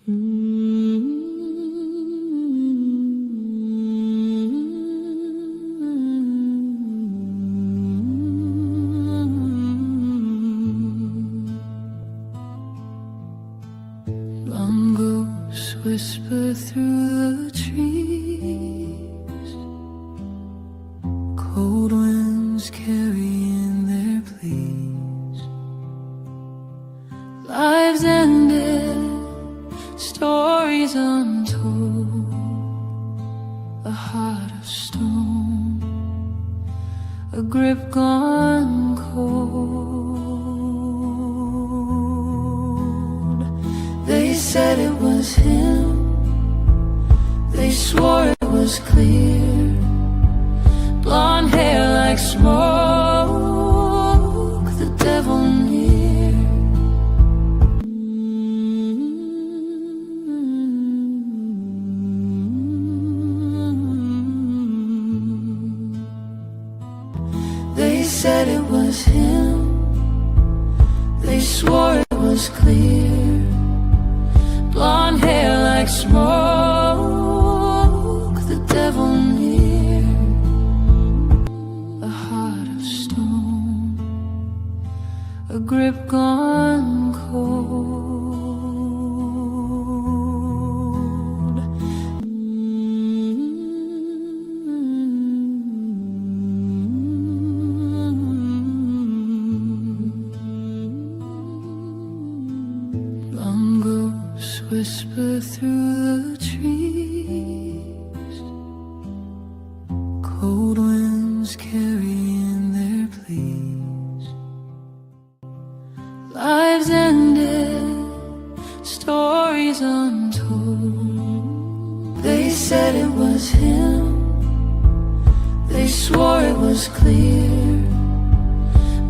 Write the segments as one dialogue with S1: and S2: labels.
S1: Mongoose whisper through the trees, cold winds carrying their pleas. Lives ended, stories untold, a heart of stone, a grip gone cold. They said it was him, they swore it was clear, blonde hair like smoke, the devil near. They said it was him, they swore it was clear, blonde hair like smoke, the devil near, a heart of stone, a grip gone cold. Mongoose whisper through the trees, cold winds carrying their pleas. Lives ended, stories untold. They said it was him, they swore it was clear,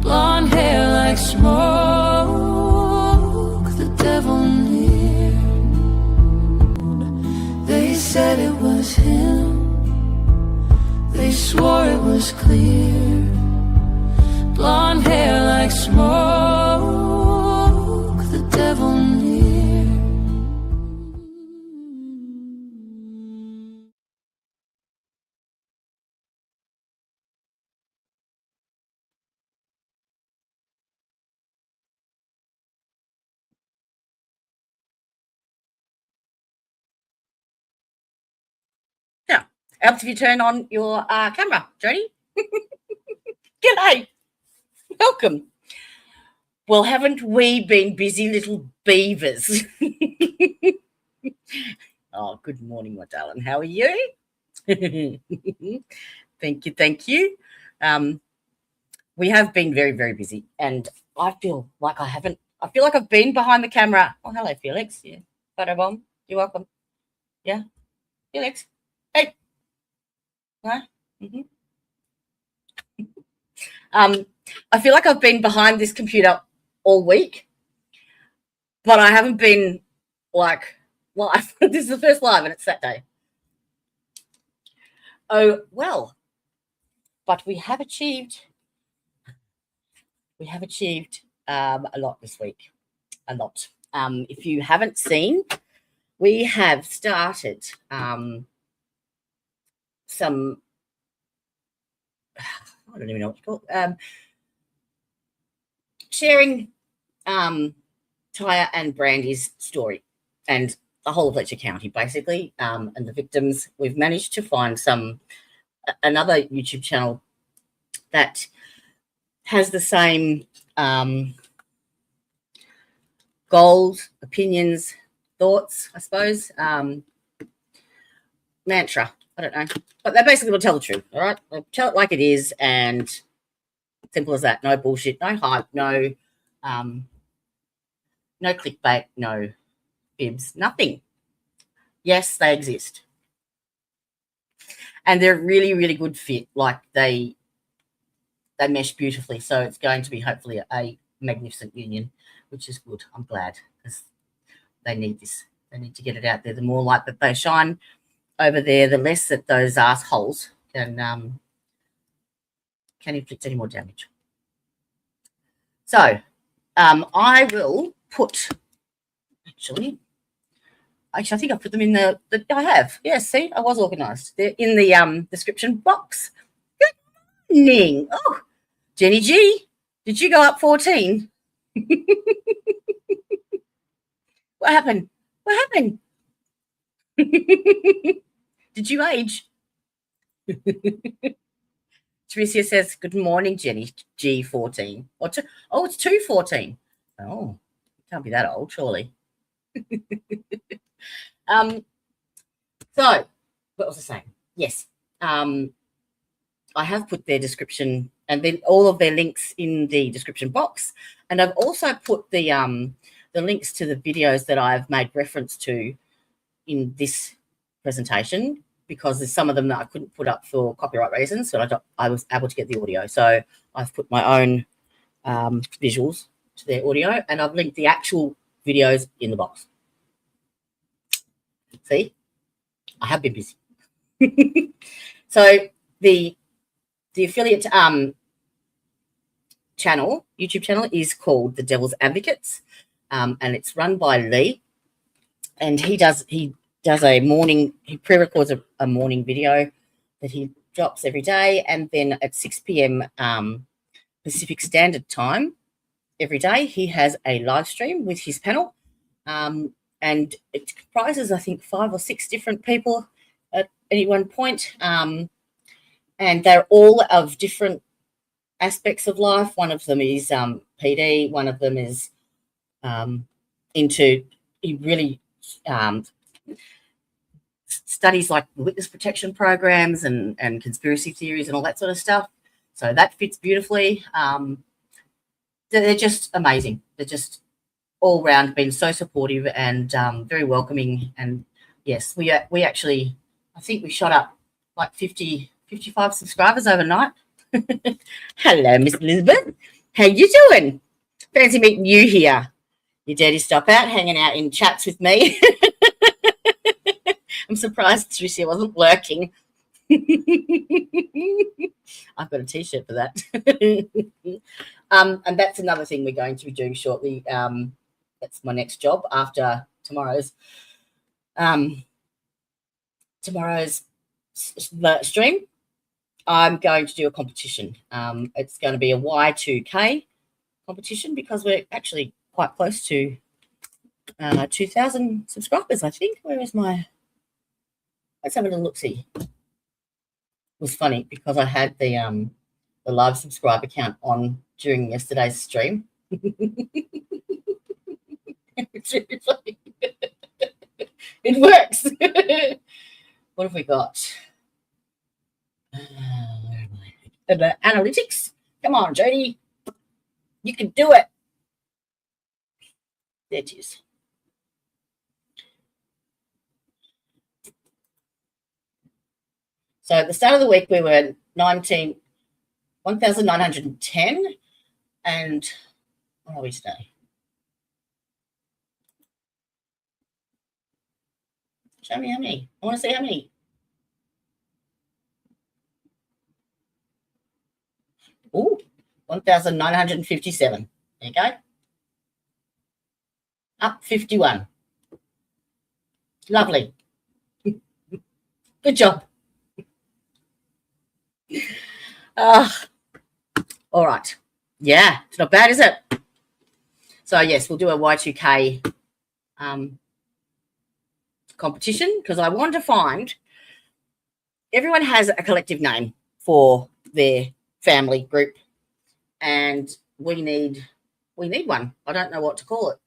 S1: blonde hair like smoke, the devil near. They said it was him, they swore it was clear, blonde hair like smoke, the devil near.
S2: Now, helps if you turn on your camera, Jodie. G'day. Welcome. Well, haven't we been busy little beavers? Oh, good morning, my darling. How are you? Thank you, thank you. We have been very, very busy, and I feel like I've been behind the camera. Oh, hello, Felix. Yeah, photo bomb. You're welcome. Yeah, Felix. Hey. Huh? Mm-hmm. I feel like I've been behind this computer all week, but I haven't been like live. This is the first live, and it's Saturday. Oh well, but we have achieved a lot this week. A lot. If you haven't seen, we have started some. I don't even know what to call it. Sharing Taya and Brandy's story and the whole of Fletcher County, basically, and the victims. We've managed to find another YouTube channel that has the same goals, opinions, thoughts, I suppose, mantra. I don't know, but they basically will tell the truth. All right, they'll tell it like it is, and simple as that. No bullshit, no hype, no clickbait, no fibs, nothing. Yes, they exist, and they're really, really good fit. Like they mesh beautifully. So it's going to be hopefully a magnificent union, which is good. I'm glad, because they need this. They need to get it out there. The more light that they shine over there, the less that those assholes can inflict any more damage. So I will put, actually, Actually, I think I put them in the I have. Yes, see, I was organised. They're in the description box. Good morning. Oh, Jenny G, did you go up 14? What happened? What happened? Did you age? Tricia says, good morning, Jenny G14. Or it's 214. Oh, can't be that old, surely. So, what was I saying? Yes. I have put their description and then all of their links in the description box. And I've also put the links to the videos that I've made reference to in this presentation, because there's some of them that I couldn't put up for copyright reasons, so I was able to get the audio. So I've put my own visuals to their audio, and I've linked the actual videos in the box. See, I have been busy. So the affiliate YouTube channel is called The Devil's Advocates, and it's run by Lee, and he pre-records a morning video that he drops every day, and then at 6 p.m. Pacific Standard Time every day he has a live stream with his panel, and it comprises, I think, 5 or 6 different people at any one point, and they're all of different aspects of life. One of them is PD. One of them is he really studies like witness protection programs and conspiracy theories and all that sort of stuff. So that fits beautifully. They're just amazing. They're just all round been so supportive and very welcoming. And yes, we actually, I think we shot up like 55 subscribers overnight. Hello, Miss Elizabeth. How you doing? Fancy meeting you here. You dare to stop out hanging out in chats with me? I'm surprised Tricia wasn't lurking. I've got a t-shirt for that. And that's another thing we're going to be doing shortly. That's my next job after tomorrow's stream. I'm going to do a competition. It's going to be a Y2K competition, because we're actually quite close to 2,000 subscribers, I think. Where is my... Let's have a little look-see. It was funny because I had the live subscriber count on during yesterday's stream. It works. What have we got? Where am I? Analytics. Come on, Jodie. You can do it. There it is. So at the start of the week, we were 1,910. And what are we today? Show me how many. I want to see how many. Oh, 1,957. There you go. Up 51. Lovely. Good job. All right. Yeah, it's not bad, is it? So, yes, we'll do a Y2K competition, because I want to find... Everyone has a collective name for their family group, and we need one. I don't know what to call it.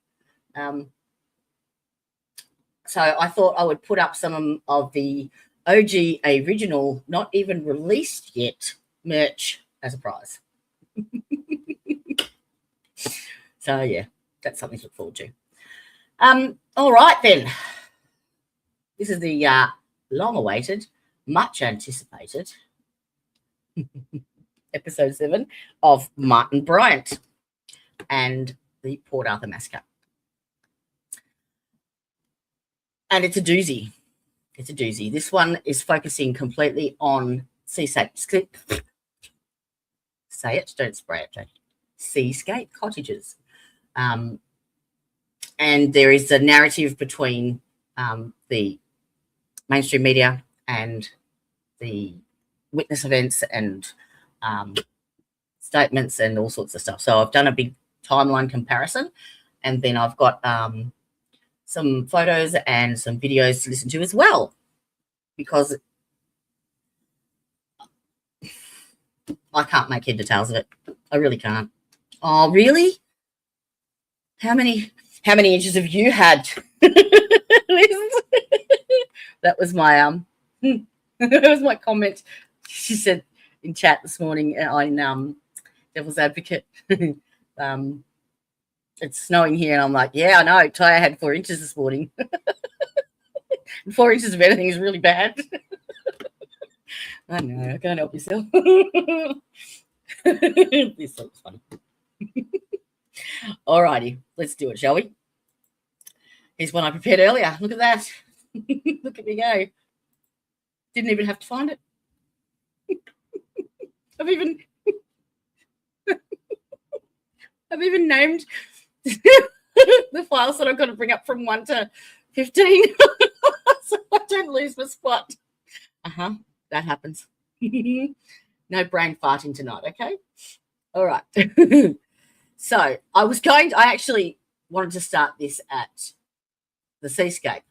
S2: So I thought I would put up some of the OG original, not even released yet, merch as a prize. So yeah, that's something to look forward to. All right then. This is the long-awaited, much anticipated episode 7 of Martin Bryant and the Port Arthur Massacre. And it's a doozy. It's a doozy. This one is focusing completely on Seascape. Say it, don't spray it, Jackie. Seascape cottages. And there is a narrative between the mainstream media and the witness events and statements and all sorts of stuff. So I've done a big timeline comparison, and then I've got some photos and some videos to listen to as well, because I can't make head or tails of it. I really can't. Oh, really? How many inches have you had? That was my that was my comment. She said in chat this morning on Devil's Advocate. It's snowing here, and I'm like, yeah, I know. Taya had 4 inches this morning. 4 inches of anything is really bad. I know. I can't help yourself. This looks funny. Alrighty, let's do it, shall we? Here's one I prepared earlier. Look at that. Look at me go. Didn't even have to find it. I've even named the files that I've got to bring up from 1 to 15 so I don't lose my spot. That happens. No brain farting tonight, okay? All right. So I actually wanted to start this at the Seascape,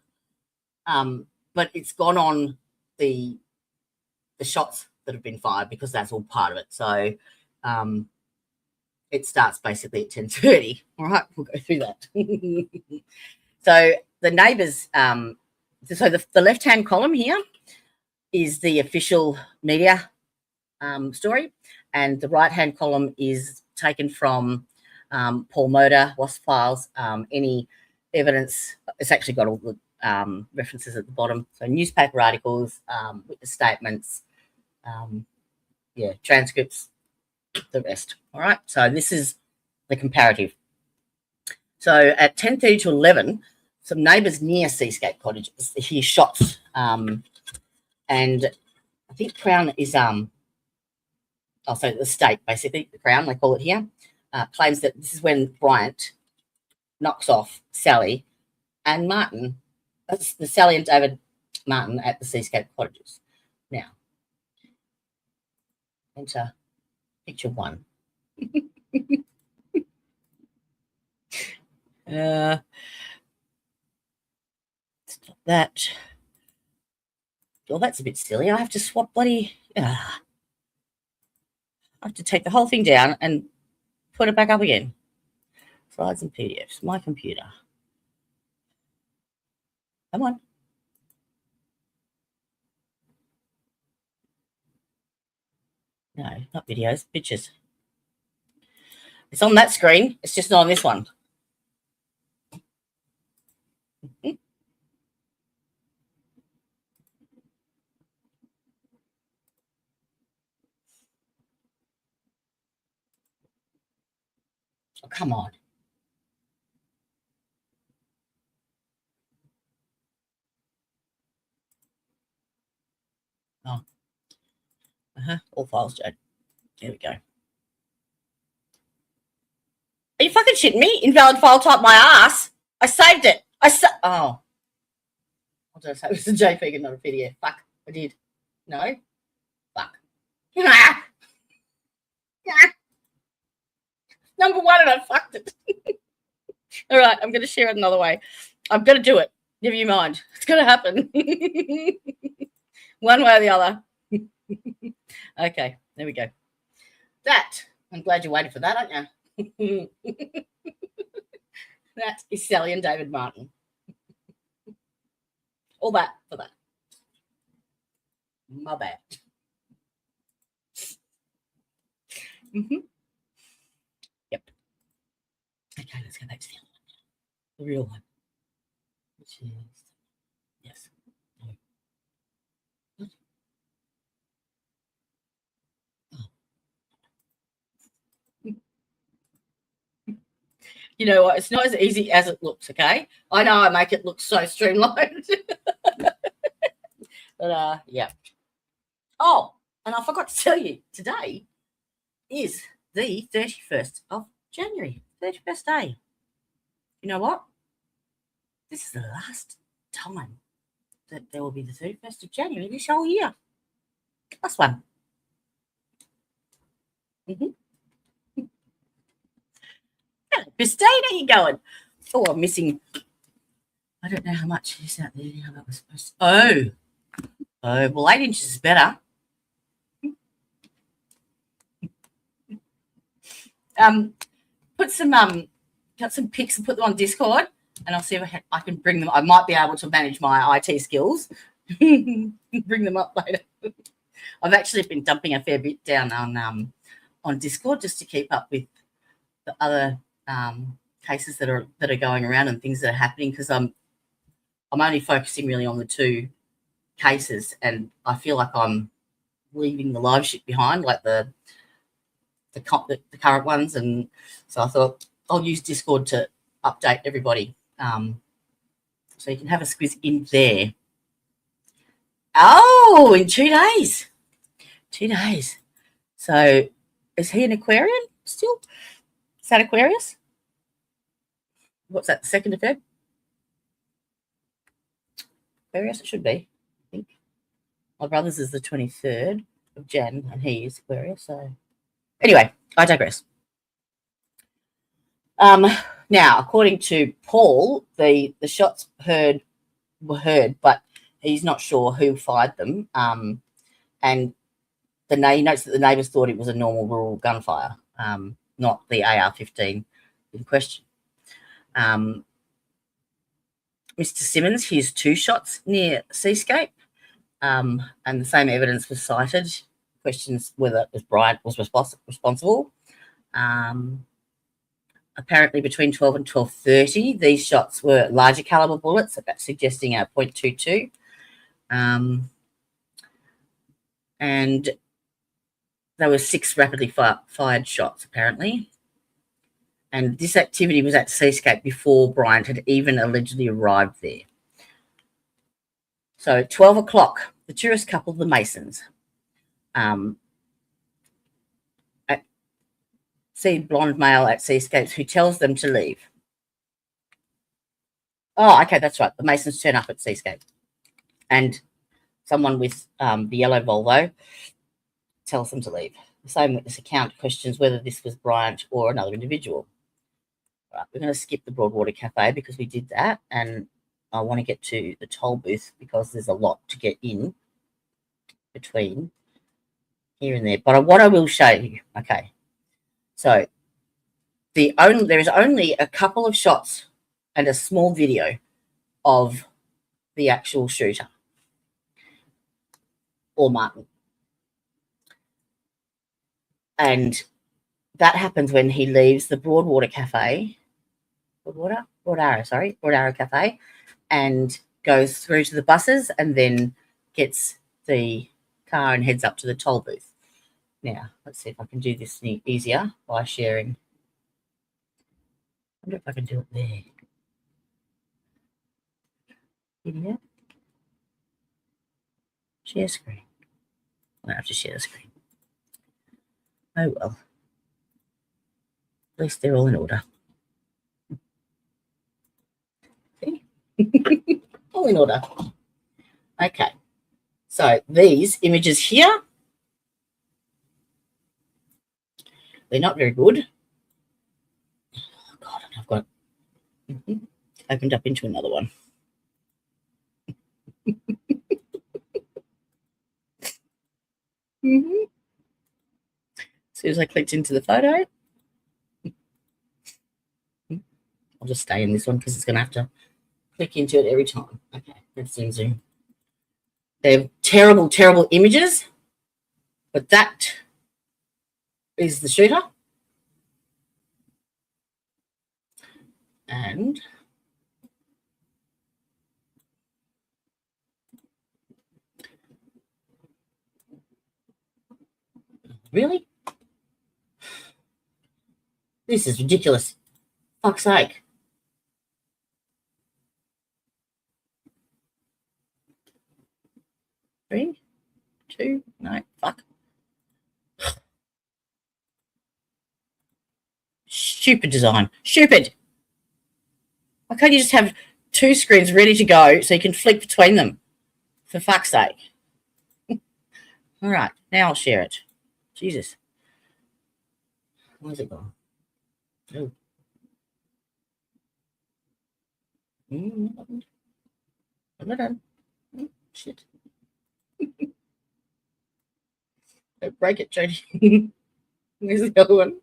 S2: but it's gone on the shots that have been fired, because that's all part of it. So it starts basically at 10:30. All right, we'll go through that. So the neighbours, so the left-hand column here is the official media story, and the right-hand column is taken from Paul Motor, WASP files, any evidence. It's actually got all the references at the bottom. So newspaper articles, witness statements, transcripts, the rest. All right. So this is the comparative. So at 10:30 to 11, some neighbours near Seascape Cottage hear shots, and I think Crown is so the state, basically the Crown, they call it here, claims that this is when BRYANT knocks off Sally and Martin. That's the Sally and David Martin at the Seascape Cottages. Now, enter picture 1. Stop that. Well, that's a bit silly. I have to swap bloody. I have to take the whole thing down and put it back up again. Slides and PDFs. My computer. Come on. No, not videos, pictures. It's on that screen. It's just not on this one. Oh, come on. Oh. All files, Jade. There we go. Are you fucking shitting me? Invalid file type my ass. I saved it. Oh. What did I say? It was a JPEG and not a PDF. Fuck. I did. No? Fuck. Number 1, and I fucked it. All right, I'm going to share it another way. I'm going to do it. Never you mind. It's going to happen. One way or the other. Okay, there we go. That, I'm glad you waited for that, aren't you? That is Sally and David Martin. All that for that. My bad. Yep. Okay, let's go back to the other one. The real one. Which is, yes. No. You know what? It's not as easy as it looks, okay? I know I make it look so streamlined. But, yeah. Oh, and I forgot to tell you, today is the 31st of January, 31st day. You know what? This is the last time that there will be the 31st of January this whole year. Last one. Christine, how you going? Oh, I'm missing. I don't know how much is out there. How that was supposed to. Oh, well, 8 inches is better. Put some got some pics and put them on Discord, and I'll see if I can bring them. I might be able to manage my IT skills. Bring them up later. I've actually been dumping a fair bit down on Discord just to keep up with the other cases that are going around and things that are happening, because I'm only focusing really on the 2 cases, and I feel like I'm leaving the live shit behind, like the current ones, and so I thought I'll use Discord to update everybody, so you can have a squiz in there. Oh, in 2 days. 2 days. So is he an Aquarian still? Is that Aquarius? What's that, the 2nd of Feb? Aquarius, it should be, I think. My brother's is the 23rd of Jan, and he is Aquarius, so anyway, I digress. Now, according to Paul, the shots were heard, but he's not sure who fired them. And he notes that the neighbours thought it was a normal rural gunfire, not the AR-15 in question. Mr. Simmons hears 2 shots near Seascape, and the same evidence was cited. Questions whether it was BRYANT was responsible. Apparently between 12 and 12:30, these shots were larger caliber bullets, suggesting a .22. And there were 6 rapidly fired shots, apparently. And this activity was at Seascape before BRYANT had even allegedly arrived there. So at 12 o'clock, the tourist couple, the Masons, see blonde male at Seascapes who tells them to leave. Oh, okay, that's right. The Masons turn up at Seascape, and someone with the yellow Volvo tells them to leave. The same witness account questions whether this was BRYANT or another individual. Right, we're going to skip the Broadwater Cafe because we did that, and I want to get to the toll booth because there's a lot to get in between here and there. But what I will show you, okay, so there is only a couple of shots and a small video of the actual shooter, or Martin. And that happens when he leaves the Broadwater Cafe, Broadarrow Cafe, and goes through to the buses and then gets the car and heads up to the toll booth. Now, let's see if I can do this easier by sharing. I wonder if I can do it there. Video. Share screen. I don't have to share the screen. Oh well. At least they're all in order. See? All in order. Okay. So these images here, they're not very good. Oh God, I've got opened up into another one. As soon as I clicked into the photo, I'll just stay in this one because it's going to have to click into it every time. Okay, let's zoom. They're terrible, terrible images, but that is the shooter. And really? This is ridiculous. Fuck's sake. Three, two, no, fuck. Stupid design. Stupid. Why can't you just have 2 screens ready to go so you can flick between them. For fuck's sake. All right, now I'll share it. Jesus. Where's it gone? Oh. Shit. Don't break it, Jodie. Where's the other one?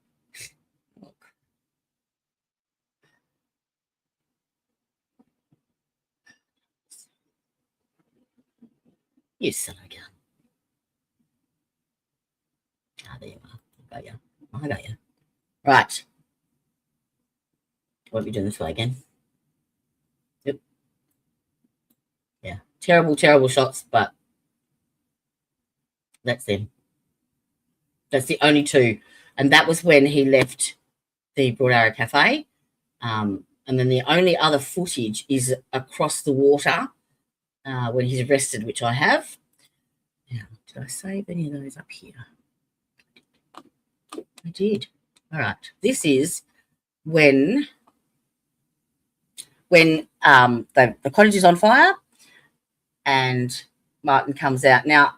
S2: You son of a gun. Ah, there you are. I got you. I got you. Right. Won't be doing this way again. Yep. Yeah. Terrible, terrible shots, but that's them. That's the only 2. And that was when he left the Broad Arrow Cafe. And then the only other footage is across the water when he's arrested, which I have. Now, did I save any of those up here? I did. All right. This is when the cottage is on fire and Martin comes out. Now,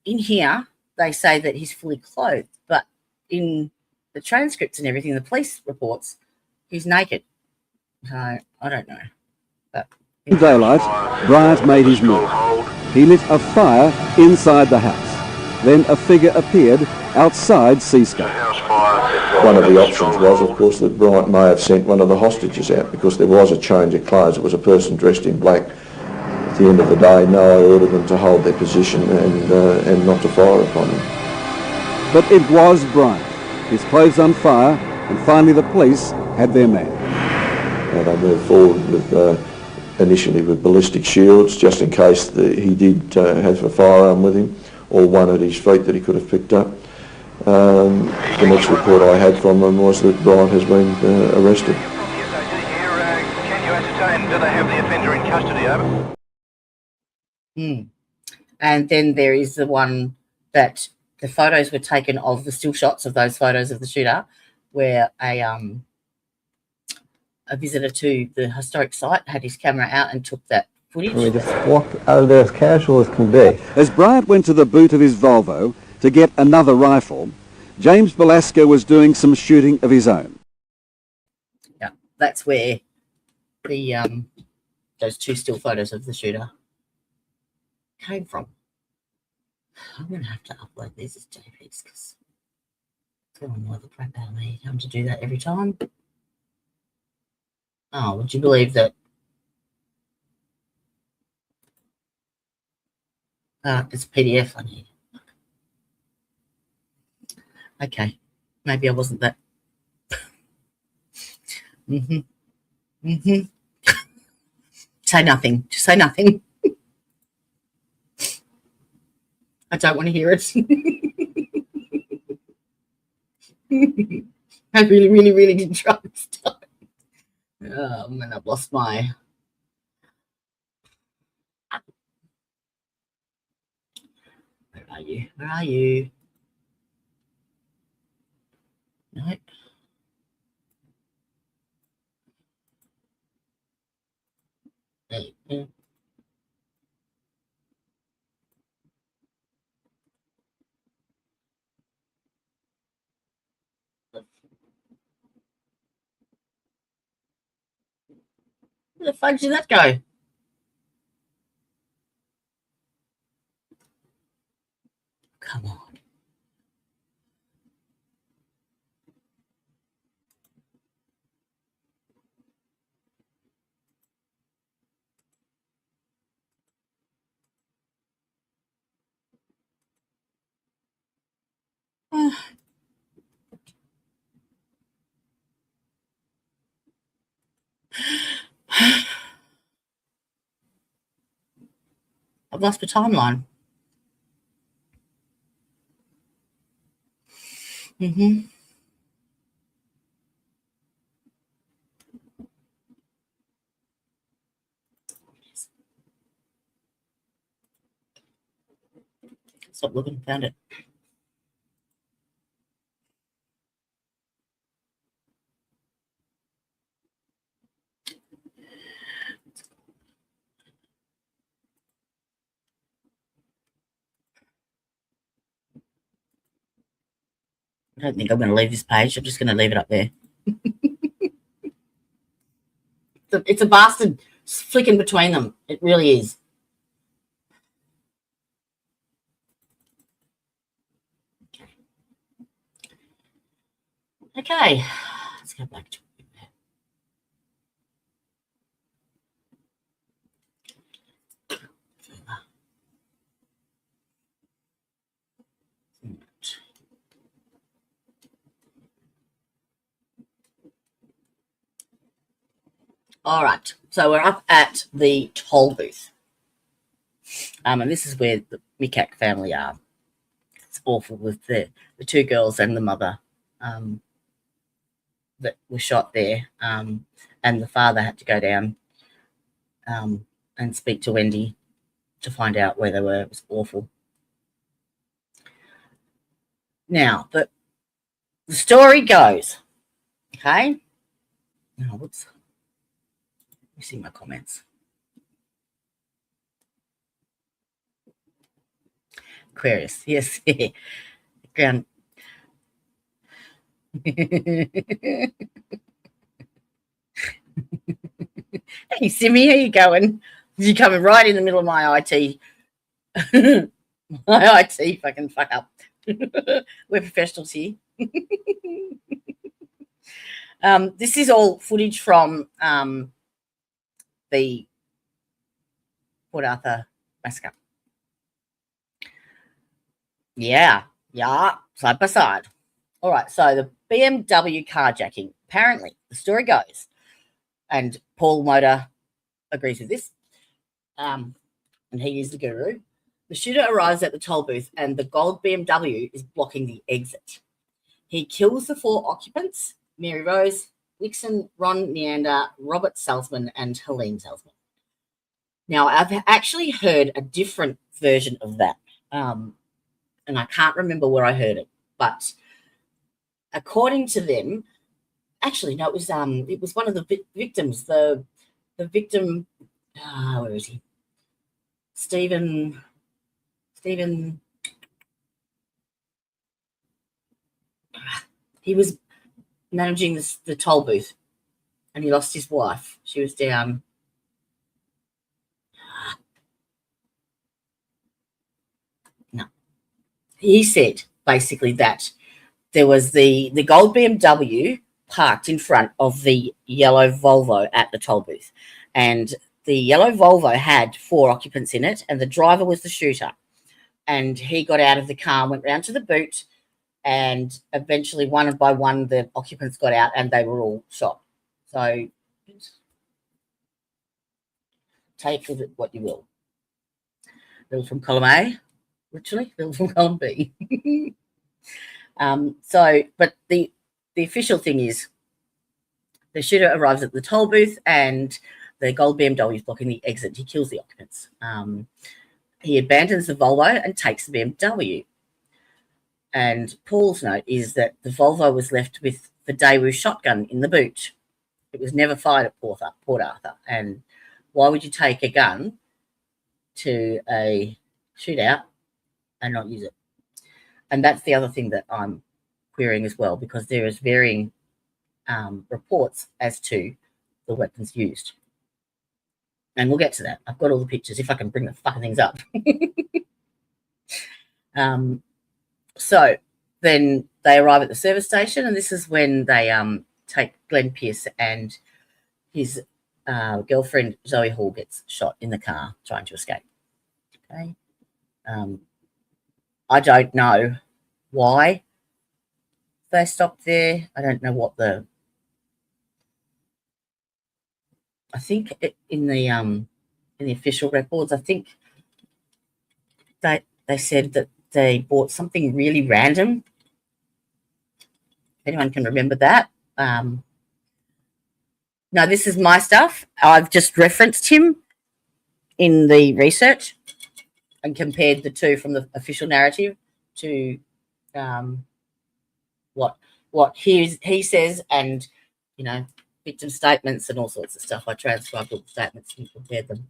S2: in here, they say that he's fully clothed, but in the transcripts and everything, the police reports, he's naked. So, I don't know. But
S3: in daylight, Bryant made his move. He lit a fire inside the house. Then a figure appeared outside Seascape.
S4: One of the options was, of course, that Bryant may have sent one of the hostages out because there was a change of clothes. It was a person dressed in black. At the end of the day, no, I ordered them to hold their position and not to fire upon them.
S3: But it was Bryant, his clothes on fire, and finally the police had their man.
S4: Now they moved forward with initially with ballistic shields, just in case he did have a firearm with him, or one at his feet that he could have picked up. The next report I had from them was that Bryant has been arrested.
S5: Can you ascertain, do they have the offender in custody, over?
S2: And then there is the one that the photos were taken of, the still shots of those photos of the shooter, where a visitor to the historic site had his camera out and took that footage.
S6: We just walked out of there as casual as can be.
S3: As Bryant went to the boot of his Volvo to get another rifle, James Belasco was doing some shooting of his own.
S2: Yeah, that's where the those 2 still photos of the shooter came from. I'm going to have to upload these as JPEGs because it's going to annoy the crap out of me having to do that every time. Oh, would you believe that? It's a PDF I need. Okay, maybe I wasn't that. Say nothing. Just say nothing. I don't want to hear it. I really did try this time. And I've lost my. Where are you? Where are you? No. There you go. Where the fuck did that go? Come on. I've lost my timeline. Stop looking, found it. I don't think I'm going to leave this page. I'm just going to leave it up there. It's a bastard flicking between them. It really is. Okay, let's go back to all right, so we're up at the toll booth. And this is where the Mikak family are. It's awful with the two girls and the mother that were shot there. And the father had to go down and speak to Wendy to find out where they were. It was awful. Now, the story goes, okay? Oh, whoops. Let me see my comments. Aquarius, yes. Ground. Hey, Simmy, how you going? You're coming right in the middle of my IT. My IT fucking fuck up. We're professionals here. This is all footage from the Port Arthur massacre. Yeah, side by side. All right, so the BMW carjacking. Apparently, the story goes, and Paul Motor agrees with this, and he is the guru. The shooter arrives at the toll booth, and the gold BMW is blocking the exit. He kills the 4 occupants, Mary Rose, Wixon, Ron Neander, Robert Salzman, and Helene Salzman. Now, I've actually heard a different version of that, and I can't remember where I heard it, but according to them, actually, no, it was one of the victims, the victim, where is he? Stephen, he was managing the toll booth, and he lost his wife. She was down. No. He said basically that there was the gold BMW parked in front of the yellow Volvo at the toll booth, and the yellow Volvo had 4 occupants in it, and the driver was the shooter. And he got out of the car, went round to the boot, and eventually, one by one, the occupants got out, and they were all shot. So take with it what you will. Little from column A, literally, little from column B. But the official thing is the shooter arrives at the toll booth, and the gold BMW is blocking the exit. He kills the occupants. He abandons the Volvo and takes the BMW. And Paul's note is that the Volvo was left with the Daewoo shotgun in the boot. It was never fired at Port Arthur. And why would you take a gun to a shootout and not use it? And that's the other thing that I'm querying as well, because there is varying reports as to the weapons used. And we'll get to that. I've got all the pictures, if I can bring the fucking things up. So then they arrive at the service station, and this is when they take Glenn Pierce and his girlfriend Zoe Hall gets shot in the car trying to escape. Okay. I don't know why they stopped there. I don't know what I think in the official records, I think that they said that they bought something really random. If anyone can remember that. No, this is my stuff. I've just referenced him in the research and compared the two from the official narrative to what he says, and victim statements and all sorts of stuff. I transcribed all the statements and compared them.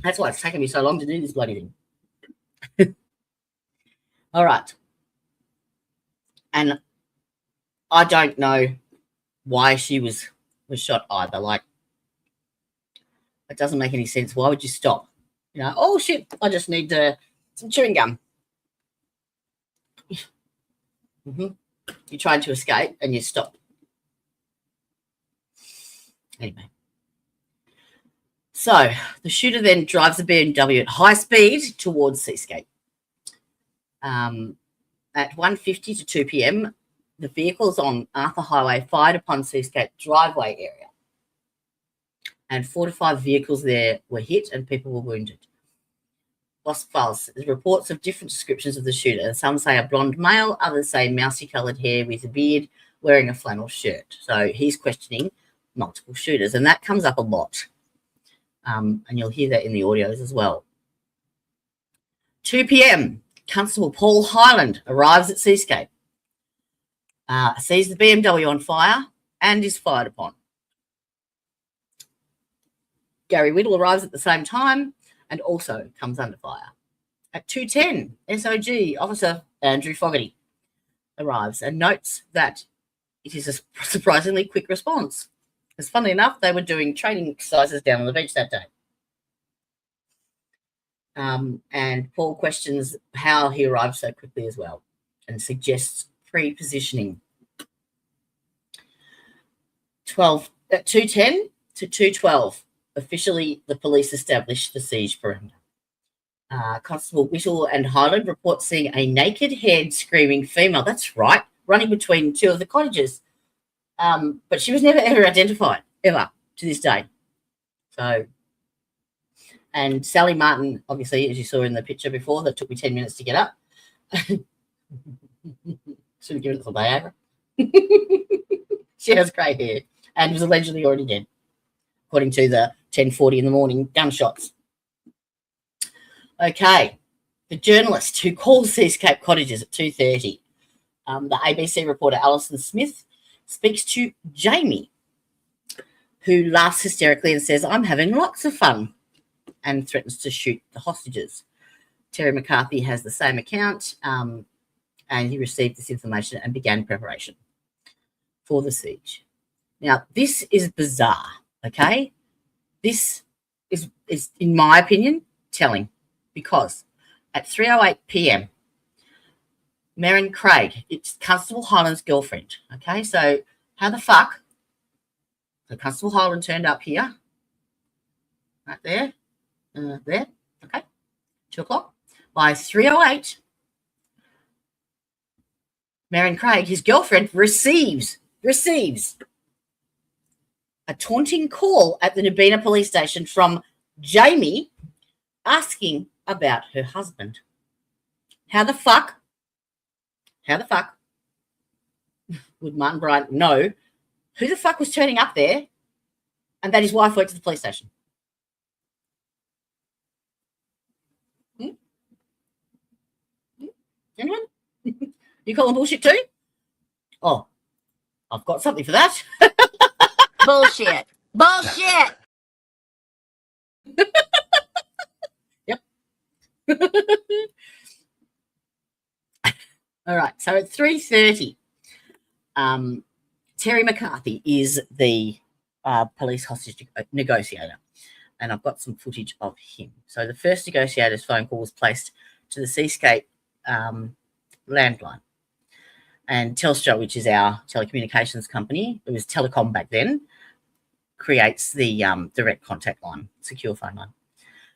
S2: That's why it's taken me so long to do this bloody thing. All right. And I don't know why she was shot either. Like, it doesn't make any sense. Why would you stop? You know, oh shit, I just need some chewing gum. You tried to escape and you stopped. Anyway. So the shooter then drives the BMW at high speed towards Seascape. At 1:50 to 2 p.m., the vehicles on Arthur Highway fired upon Seascape driveway area. And 4 to 5 vehicles there were hit and people were wounded. Lost files. There's reports of different descriptions of the shooter. Some say a blonde male, others say mousy-coloured hair with a beard, wearing a flannel shirt. So he's questioning multiple shooters, and that comes up a lot. And you'll hear that in the audios as well. 2 p.m., Constable Paul Hyland arrives at Seascape, sees the BMW on fire and is fired upon. Gary Whittle arrives at the same time and also comes under fire. At 2:10, SOG Officer Andrew Fogarty arrives and notes that it is a surprisingly quick response. Because funnily enough, they were doing training exercises down on the beach that day. And Paul questions how he arrived so quickly as well and suggests pre-positioning. 2:10 to 2:12, officially the police established the siege perimeter. Constable Whittle and Highland report seeing a naked-haired screaming female, that's right, running between two of the cottages. But she was never, ever identified, ever, to this day. So, and Sally Martin, obviously, as you saw in the picture before, that took me 10 minutes to get up. Should have given it some Viagra. She has grey hair and was allegedly already dead, according to the 10:40 in the morning gunshots. Okay, the journalist who calls Seascape Cottages at 2:30, the ABC reporter Alison Smith, speaks to Jamie, who laughs hysterically and says, "I'm having lots of fun," and threatens to shoot the hostages. Terry McCarthy has the same account, and he received this information and began preparation for the siege. Now, this is bizarre, okay? This is in my opinion, telling, because at 3:08 p.m., Merrin Craig, it's Constable Hyland's girlfriend, okay? So how the fuck? So Constable Hyland turned up here, right there, there, okay, 2 o'clock. By 3:08, Merrin Craig, his girlfriend, receives a taunting call at the Nabina police station from Jamie asking about her husband. How the fuck would Martin Bryant know who the fuck was turning up there and that his wife worked at the police station? Anyone? You call them bullshit too? Oh, I've got something for that.
S7: Bullshit. Bullshit.
S2: Yep. All right. So at 3:30, Terry McCarthy is the police hostage negotiator, and I've got some footage of him. So the first negotiator's phone call was placed to the Seascape landline, and Telstra, which is our telecommunications company, it was Telecom back then, creates the direct contact line, secure phone line.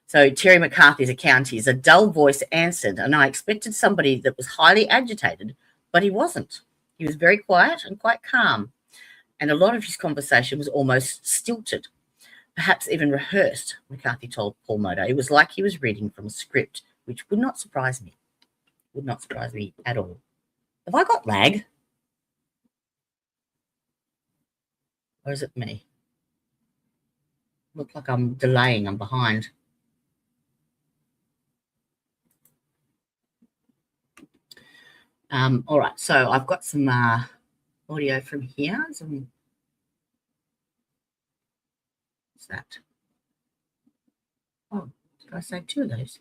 S2: So Terry McCarthy's account is: a dull voice answered, and I expected somebody that was highly agitated, but he wasn't. He was very quiet and quite calm, and a lot of his conversation was almost stilted, perhaps even rehearsed, McCarthy told Paul Modo. It was like he was reading from a script, which would not surprise me. Would not surprise me at all. Have I got lag? Or is it me? Look like I'm delaying, I'm behind. All right, so I've got some audio from here. What's that? Oh, did I say 2 of those?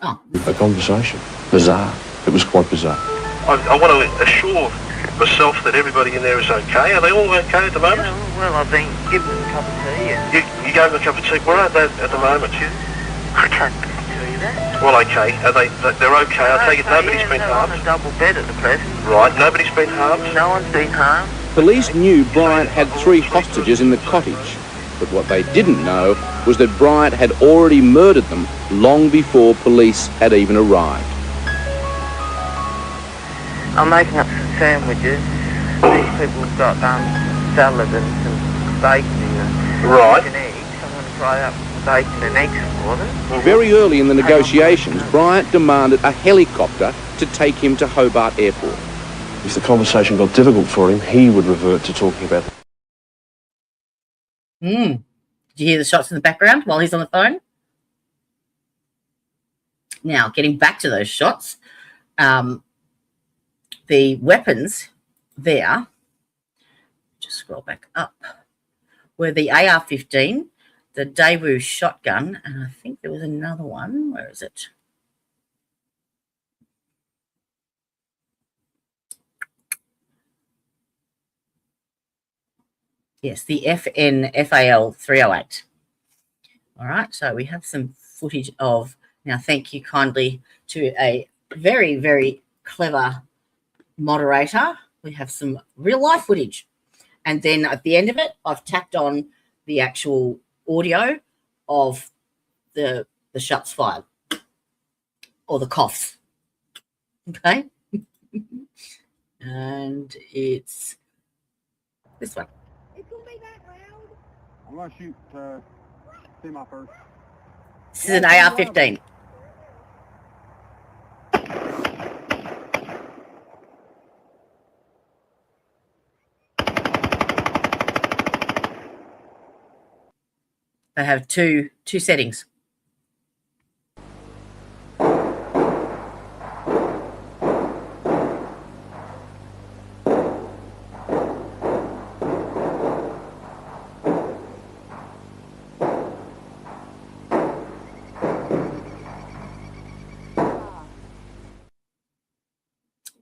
S2: Oh.
S8: A conversation. Bizarre. It was quite bizarre.
S9: I want to assure myself that everybody in there is okay. Are they all okay at the moment?
S10: Yeah, well, I've been given them a cup of tea. And
S9: You gave them a cup of tea. Where are they at the moment?
S10: I can't tell you that.
S9: Well, okay. They're okay. I take it nobody's been
S10: they're
S9: harmed?
S10: on a double bed at the present.
S9: Right, nobody's been harmed?
S10: No one's been harmed.
S11: Police knew Bryant had 3 hostages in the cottage, but what they didn't know was that Bryant had already murdered them long before police had even arrived.
S10: I'm making up some sandwiches. These people have got salad and some bacon in them.
S9: Right.
S10: And eggs. I'm going to fry up bacon and eggs for them.
S11: Very early in the negotiations, Bryant demanded a helicopter to take him to Hobart Airport.
S8: If the conversation got difficult for him, he would revert to talking about...
S2: Did you hear the shots in the background while he's on the phone? Now, getting back to those shots, the weapons there, just scroll back up, were the AR-15, the Daewoo shotgun, and I think there was another one. Where is it? Yes, the FAL 308. All right, so we have some footage of, now thank you kindly to a very, very clever moderator. We have some real life footage. And then at the end of it, I've tacked on the actual audio of the shots fired or the coughs. Okay. And it's this one.
S12: I'm going to shoot semi first.
S2: This is an AR-15. They have two settings.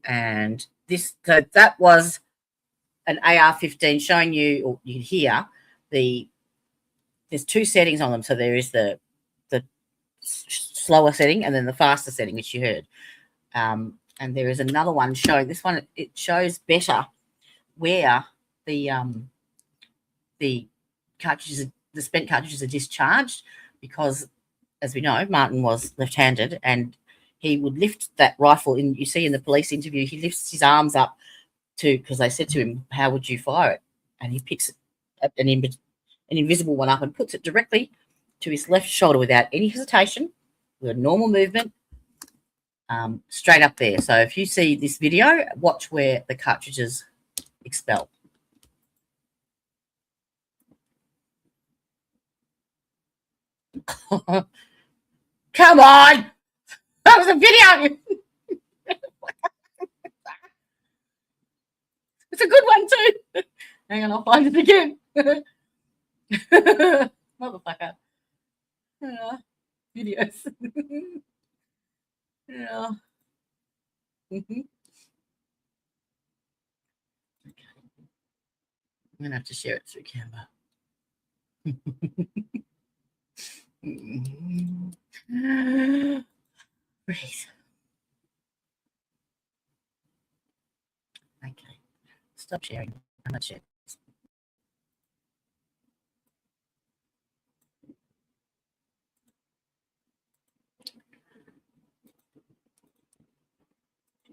S2: And this, so that was an AR-15 showing you, or you can hear there's 2 settings on them. So there is the slower setting and then the faster setting, which you heard. And there is another one showing, this one, it shows better where the cartridges, the spent cartridges are discharged, because as we know, Martin was left-handed and he would lift that rifle in, you see in the police interview, he lifts his arms up to, because they said to him, how would you fire it? And he picks an invisible one up and puts it directly to his left shoulder without any hesitation, with a normal movement, straight up there. So if you see this video, watch where the cartridges expel. Come on! That was a video! It's a good one too. Hang on, I'll find it again. Motherfucker. Videos. Yeah. Okay. I'm going to have to share it through Canva. Breathe. Okay. Stop sharing. I'm not sharing.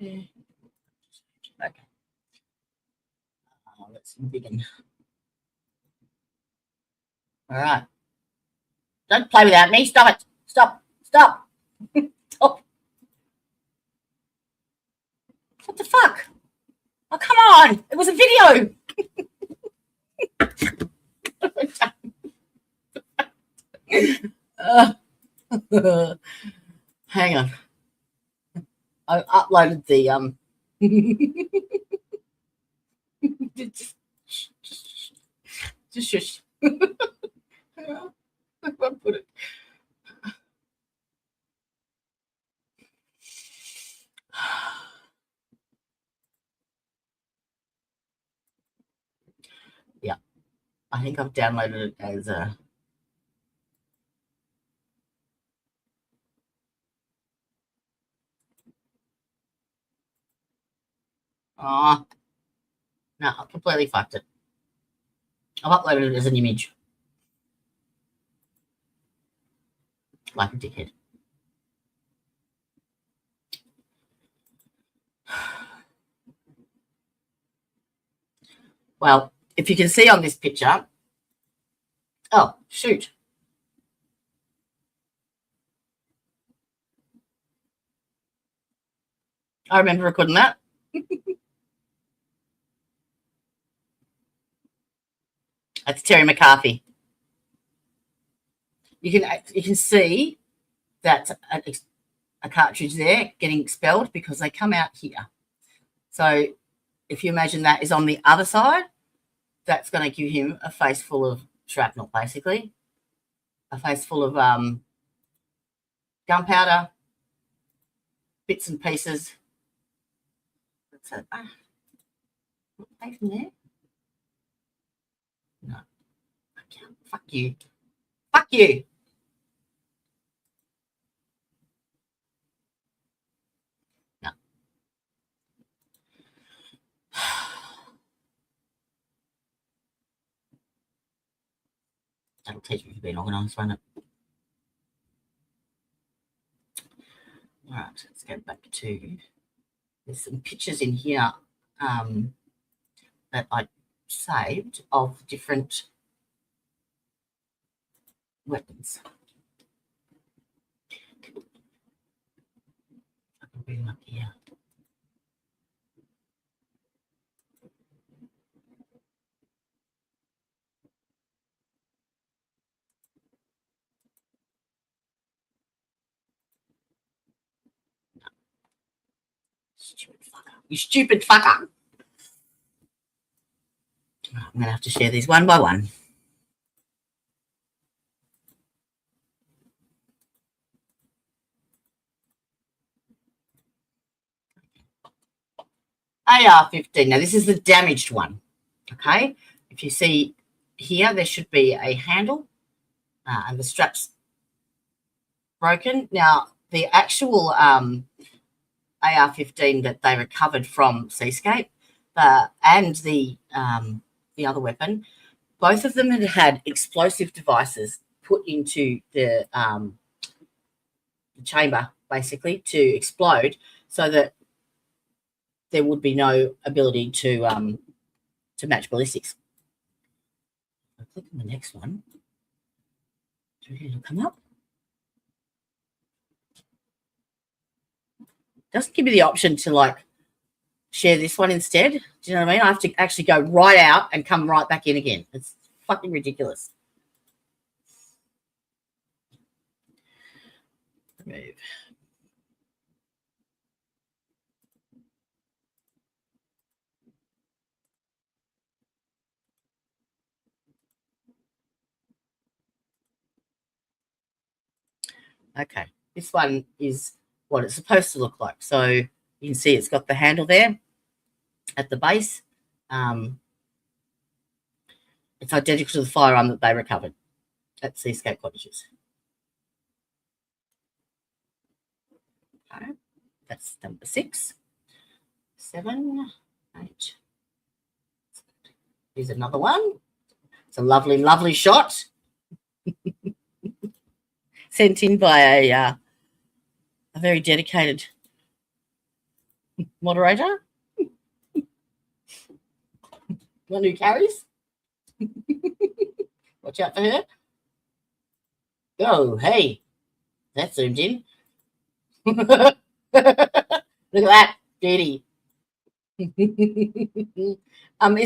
S2: Okay. Let's begin. All right. Don't play without me. Stop it. Stop. Stop. Stop. What the fuck? Oh, come on. It was a video. Hang on. I uploaded the just shush. I put it. I think I've downloaded it as a... Oh, no, I completely fucked it. I've uploaded it as an image. Like a dickhead. Well, if you can see on this picture... Oh, shoot. I remember recording that. That's Terry McCarthy. You can see that's a cartridge there getting expelled because they come out here. So if you imagine that is on the other side, that's going to give him a face full of shrapnel, basically. A face full of gunpowder, bits and pieces. What's that? Away from there? No. I can't. Fuck you. Fuck you. No. That'll teach me to be an organised, won't it? All right, let's go back to... There's some pictures in here that I saved of different weapons. I can bring them up here. Stupid fucker. You stupid fucker. I'm going to have to share these one by one. AR-15. Now, this is the damaged one. Okay? If you see here, there should be a handle and the strap's broken. Now, the actual AR-15 that they recovered from Seascape and the other weapon, both of them had explosive devices put into the chamber, basically, to explode, so that there would be no ability to match ballistics. I'll click on the next one. It'll come up. Doesn't give me the option to like share this one instead. Do you know what I mean? I have to actually go right out and come right back in again. It's fucking ridiculous. Remove. Okay, this one is what it's supposed to look like. So you can see it's got the handle there at the base. It's identical to the firearm that they recovered at Seascape Cottages. Okay, that's number 6, 7, 8. Here's another one. It's a lovely, lovely shot. Sent in by a very dedicated moderator. One who carries. Watch out for her. Oh, hey. That zoomed in. Look at that. Beauty. Is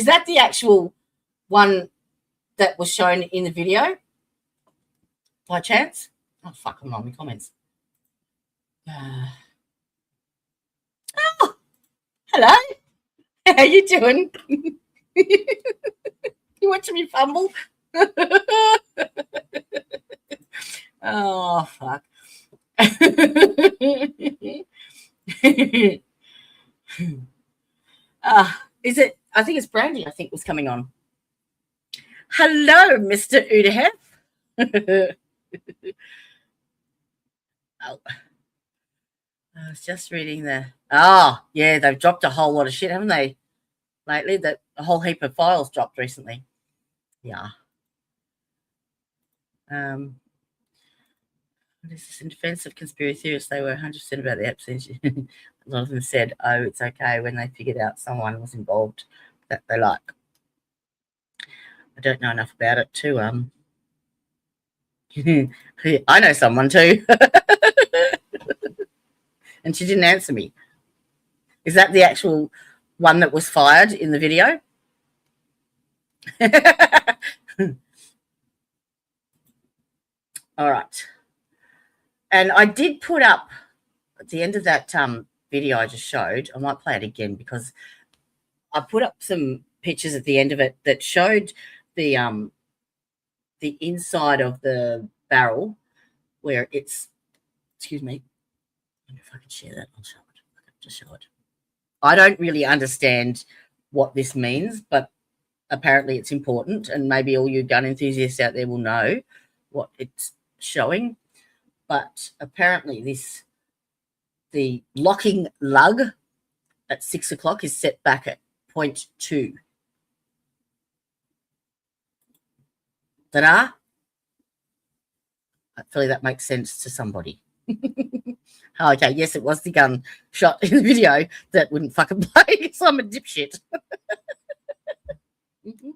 S2: that the actual one that was shown in the video? By chance? Oh, fuck, I'm on the comments. Oh, hello. How you doing? You watching me fumble? Oh, fuck. Is it? I think it's Brandy, I think, was coming on. Hello, Mr. Udahef. Oh, I was just reading the. Oh, yeah, they've dropped a whole lot of shit, haven't they? Lately, that a whole heap of files dropped recently. Yeah. This is in defense of conspiracy theorists. They were 100% about the Ep7. A lot of them said, "Oh, it's okay," when they figured out someone was involved that they like. I don't know enough about it to I know someone too. And she didn't answer me. Is that the actual one that was fired in the video? All right. And I did put up at the end of that video I just showed, I might play it again because I put up some pictures at the end of it that showed the inside of the barrel where it's, excuse me, I wonder if I can share that. I'll show it. I can just show it. I don't really understand what this means, but apparently it's important, and maybe all you gun enthusiasts out there will know what it's showing. But apparently the locking lug at 6 o'clock is set back at 0.2. Ta-da! Hopefully that makes sense to somebody. Okay, yes, it was the gun shot in the video that wouldn't fucking play because I'm a dipshit. Mm-hmm.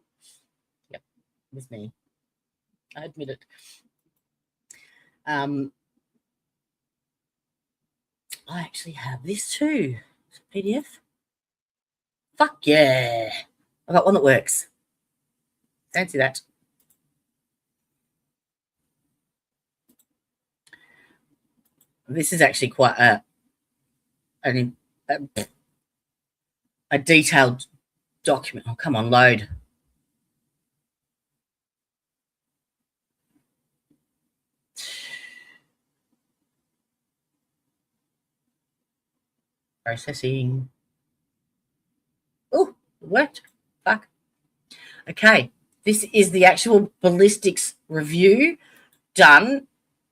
S2: Yep, it was me. I admit it. I actually have this too. PDF. Fuck yeah. I got one that works. Fancy that. This is actually quite a detailed document. Oh, come on, load. Processing. Oh, it worked. Fuck. Okay, this is the actual ballistics review done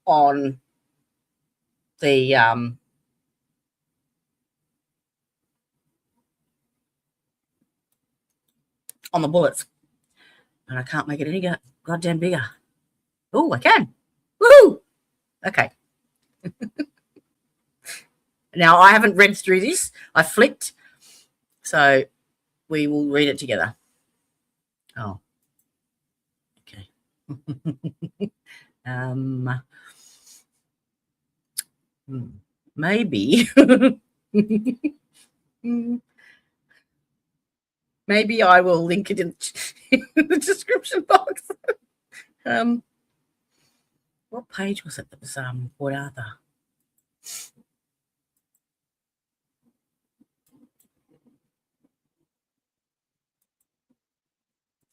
S2: on the on the bullets, and I can't make it any goddamn bigger. Oh, I can. Woohoo! Okay. Now I haven't read through this. I flicked, so we will read it together. Oh, okay. Maybe. Maybe I will link it in the description box. What page was it that was Port Arthur?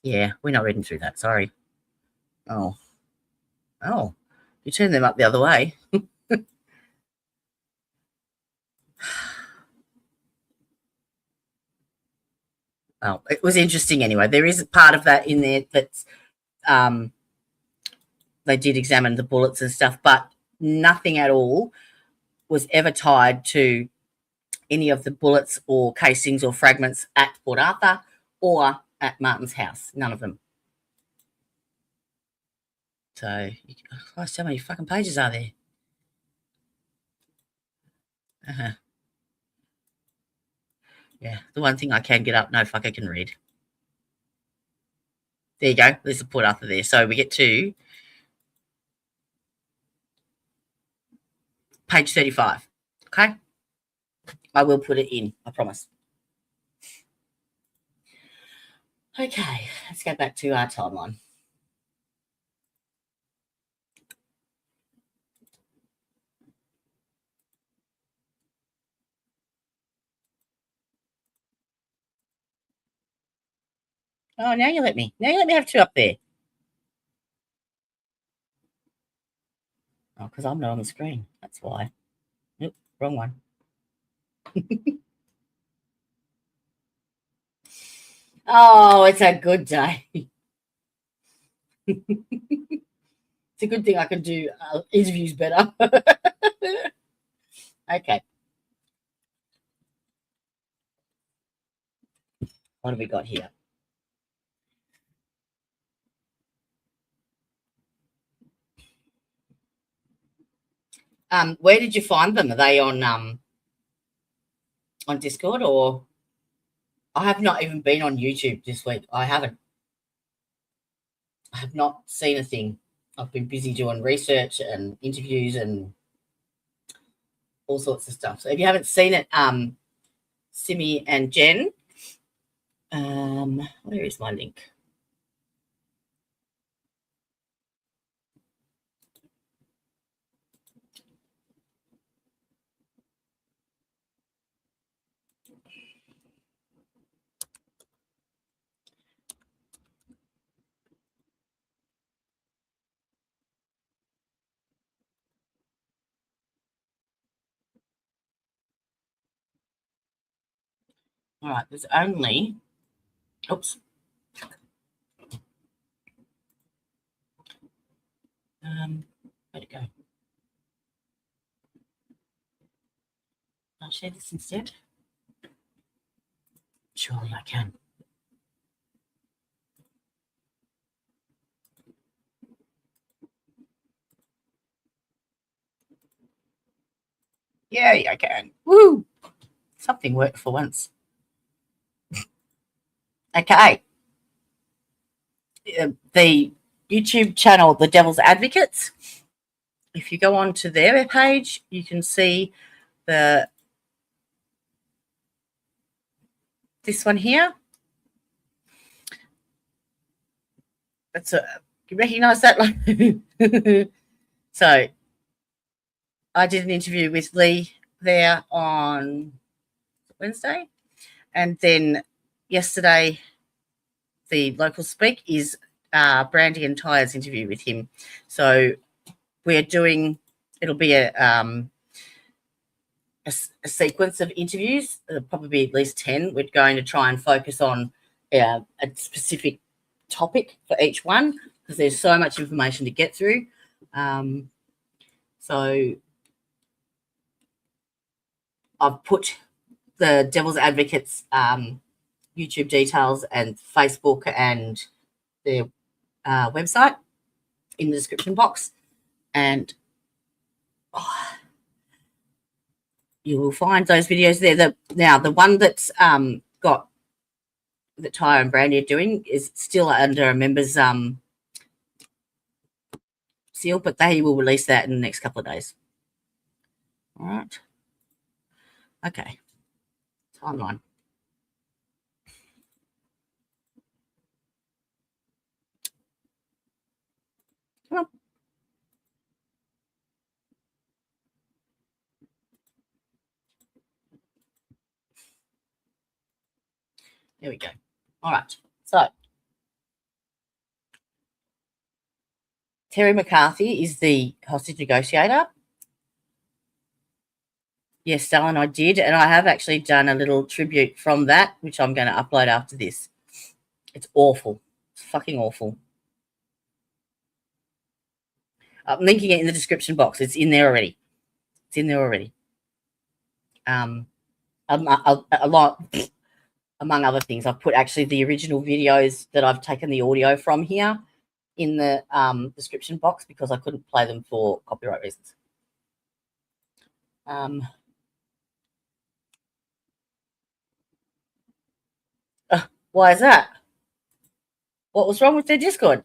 S2: Yeah, we're not reading through that. Sorry. Oh, you turn them up the other way. Oh, it was interesting anyway. There is a part of that in there that's they did examine the bullets and stuff, but nothing at all was ever tied to any of the bullets or casings or fragments at Port Arthur or at Martin's house. None of them. So, Christ, how many fucking pages are there? Yeah, the one thing I can get up, no fuck, I can read. There you go. There's the Port Arthur there. So we get to page 35. Okay? I will put it in, I promise. Okay, let's go back to our timeline. Oh, now you let me. Now you let me have two up there. Oh, because I'm not on the screen. That's why. Nope, wrong one. Oh, it's a good day. It's a good thing I can do interviews better. Okay. What have we got here? Where did you find them? Are they on Discord, or I have not even been on YouTube this week. I have not seen a thing. I've been busy doing research and interviews and all sorts of stuff. So if you haven't seen it, Simi and Jen, where is my link? All right, there's only, oops. Where'd it go? I'll share this instead. Surely I can. Yeah, I can. Woo! Something worked for once. Okay. The YouTube channel, The Devil's Advocates. If you go on to their page, you can see this one here. That's you recognize that? So I did an interview with Lee there on Wednesday, and then yesterday the local speak is Brandy and Tyre's interview with him. So we're doing, it'll be a sequence of interviews, probably at least 10. We're going to try and focus on a specific topic for each one because there's so much information to get through. So I've put the Devil's Advocates YouTube details and Facebook and their website in the description box, and you will find those videos there. Now the one that's got that Tyre and Brandy are doing is still under a member's seal, but they will release that in the next couple of days. All right. Okay. Timeline. Come on. There we go. All right. So Terry McCarthy is the hostage negotiator. Yes, Alan, I did. And I have actually done a little tribute from that, which I'm going to upload after this. It's awful. It's fucking awful. I'm linking it in the description box. It's in there already. It's in there already. A lot, among other things, I've put actually the original videos that I've taken the audio from here in the description box because I couldn't play them for copyright reasons. Why is that? What was wrong with their Discord?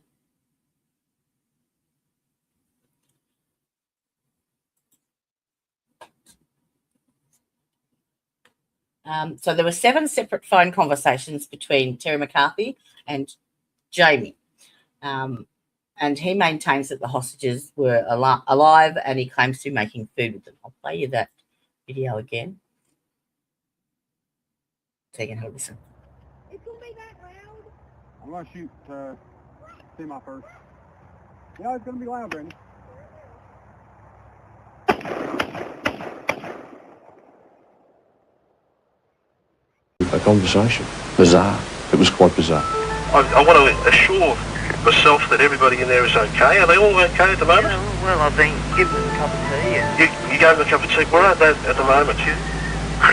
S2: So there were 7 separate phone conversations between Terry McCarthy and Jamie. And he maintains that the hostages were alive and he claims to be making food with them. I'll play you that video again. So you can have a listen.
S12: It's going to be that loud. I'm going to shoot semi first. Yeah, it's going to be loud, Brandon.
S8: A conversation. Bizarre. It was quite bizarre.
S9: I want to assure myself that everybody in there is okay. Are they all okay at the moment?
S10: Yeah, well, I've been given a cup of tea and...
S9: You gave them a cup of tea. Where are they at the moment?
S10: I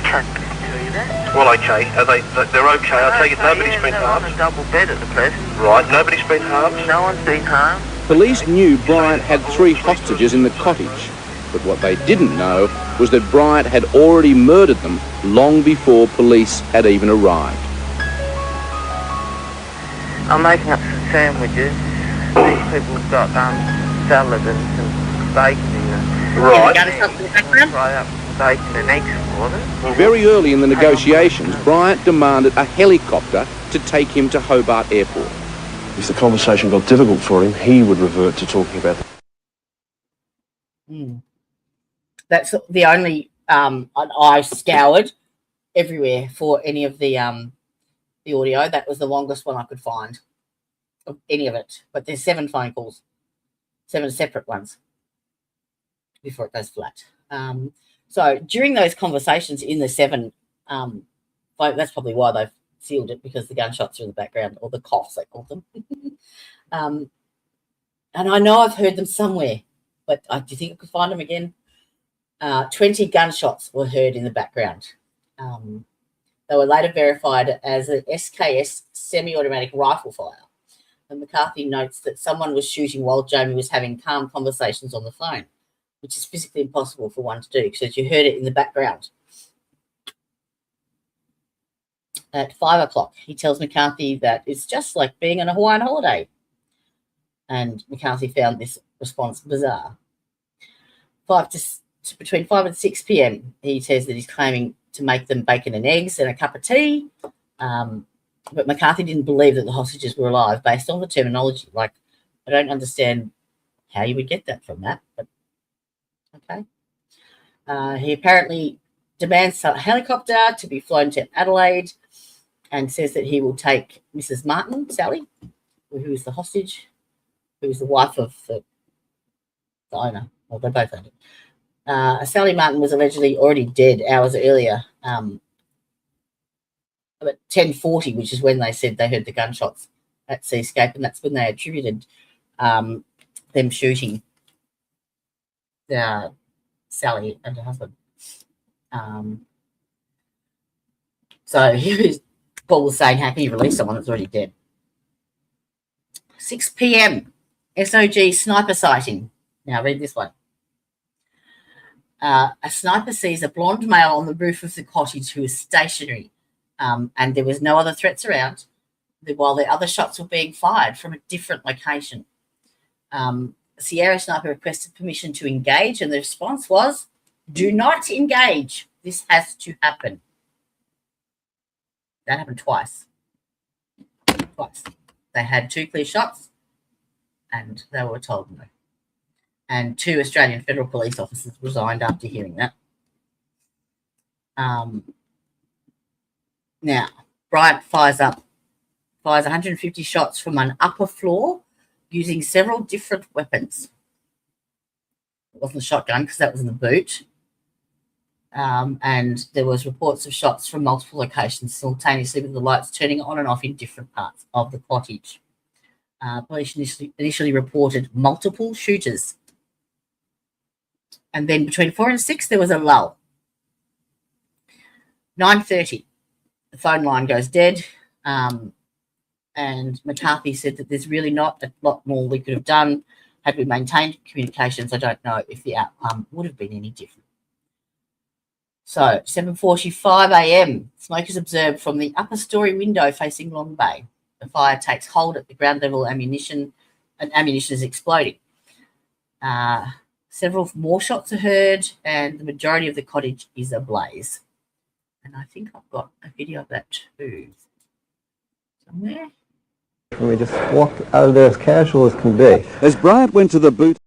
S10: can't tell you that.
S9: Well, okay. They're okay. I take it nobody's been harmed?
S10: They're on a double bed at the present.
S9: Right, nobody's been harmed?
S10: No one's been harmed.
S11: Police knew Bryant had 3 hostages in the cottage, but what they didn't know was that Bryant had already murdered them long before police had even arrived.
S10: I'm making up some sandwiches. These people have got salad and some bacon in them.
S9: Right.
S10: Fry up bacon and eggs for them.
S11: Very early in the negotiations, Bryant demanded a helicopter to take him to Hobart Airport.
S8: If the conversation got difficult for him, he would revert to talking about...
S2: That's the only I scoured everywhere for any of the audio. That was the longest one I could find of any of it. But there's 7 phone calls, 7 separate ones before it goes flat. So during those conversations in the 7, that's probably why they've sealed it, because the gunshots are in the background, or the coughs they call them. And I know I've heard them somewhere, but do you think I could find them again? 20 gunshots were heard in the background. They were later verified as an SKS semi-automatic rifle fire. And McCarthy notes that someone was shooting while Jamie was having calm conversations on the phone, which is physically impossible for one to do because you heard it in the background. At 5 o'clock, he tells McCarthy that it's just like being on a Hawaiian holiday. And McCarthy found this response bizarre. Between 5 and 6 p.m., he says that he's claiming to make them bacon and eggs and a cup of tea. But McCarthy didn't believe that the hostages were alive based on the terminology. Like, I don't understand how you would get that from that, but okay. He apparently demands a helicopter to be flown to Adelaide and says that he will take Mrs. Martin, Sally, who is the hostage, who is the wife of the owner. Well, they both owned it. Sally Martin was allegedly already dead hours earlier, about 10:40, which is when they said they heard the gunshots at Seascape, and that's when they attributed them shooting Sally and her husband. So Paul was saying, how can you release someone that's already dead? 6 p.m, SOG sniper sighting. Now read this one. A sniper sees a blonde male on the roof of the cottage who is stationary, and there was no other threats around while the other shots were being fired from a different location. Sierra Sniper requested permission to engage, and the response was, do not engage. This has to happen. That happened twice. They had 2 clear shots, and they were told no. And 2 Australian Federal Police officers resigned after hearing that. Now, Bryant fires 150 shots from an upper floor using several different weapons. It wasn't a shotgun because that was in the boot. And there was reports of shots from multiple locations simultaneously with the lights turning on and off in different parts of the cottage. Police initially reported multiple shooters. And then between 4 and 6, there was a lull. 9:30, the phone line goes dead. And McCarthy said that there's really not a lot more we could have done had we maintained communications. I don't know if the outcome would have been any different. So 7:45 a.m, smoke is observed from the upper story window facing Long Bay. The fire takes hold at the ground level ammunition, and ammunition is exploding. Several more shots are heard, and the majority of the cottage is ablaze. And I think I've got a video of that too. Somewhere.
S6: We just walked out of there as casual as can be.
S3: As Bryant went to the boot...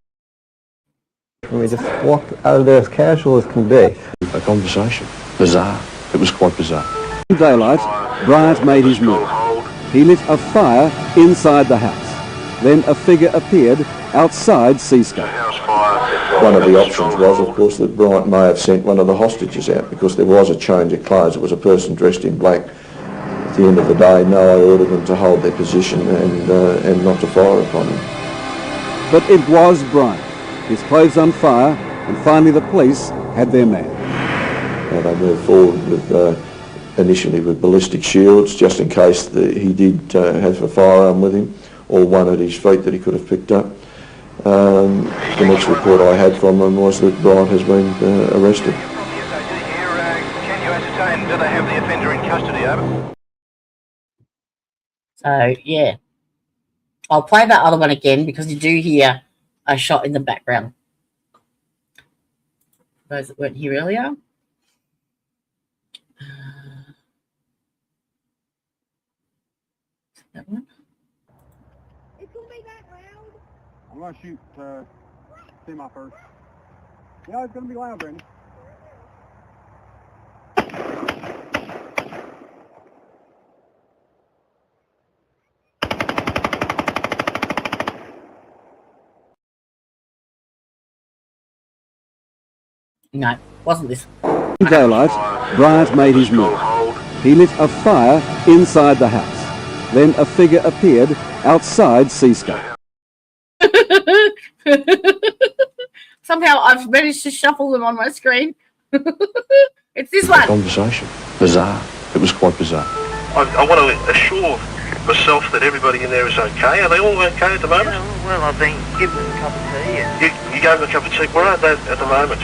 S6: We just walked out of there as casual as can be.
S8: A conversation. Bizarre. It was quite bizarre.
S3: In daylight, Bryant made his move. He lit a fire inside the house. Then a figure appeared outside Seascape.
S4: One of the options was, of course, that Bryant may have sent one of the hostages out because there was a change of clothes. It was a person dressed in black at the end of the day, no, I ordered them to hold their position and not to fire upon them.
S3: But it was Bryant, his clothes on fire, and finally the police had their man.
S4: They moved forward with initially with ballistic shields, just in case he did have a firearm with him, or one at his feet that he could have picked up. The next report I had from them was that Bryant has been arrested.
S5: Can you ascertain, do they have the offender in custody, over?
S2: So, yeah. I'll play that other one again because you do hear a shot in the background. Those that weren't here earlier. That one.
S12: It's gonna be that loud. I'm gonna shoot semi first. Yeah, it's gonna be loud, Brandon.
S2: No, wasn't this.
S3: In daylight, Bryant made his move. He lit a fire inside the house. Then a figure appeared outside Seascape.
S2: Somehow I've managed to shuffle them on my screen. It's this one.
S8: Conversation. Bizarre. It was quite bizarre.
S9: I want to assure myself that everybody in there is okay. Are they all okay at the moment?
S10: Yeah, well, I've been given a cup of tea. And
S9: You gave them a cup of tea. Where are they at the moment?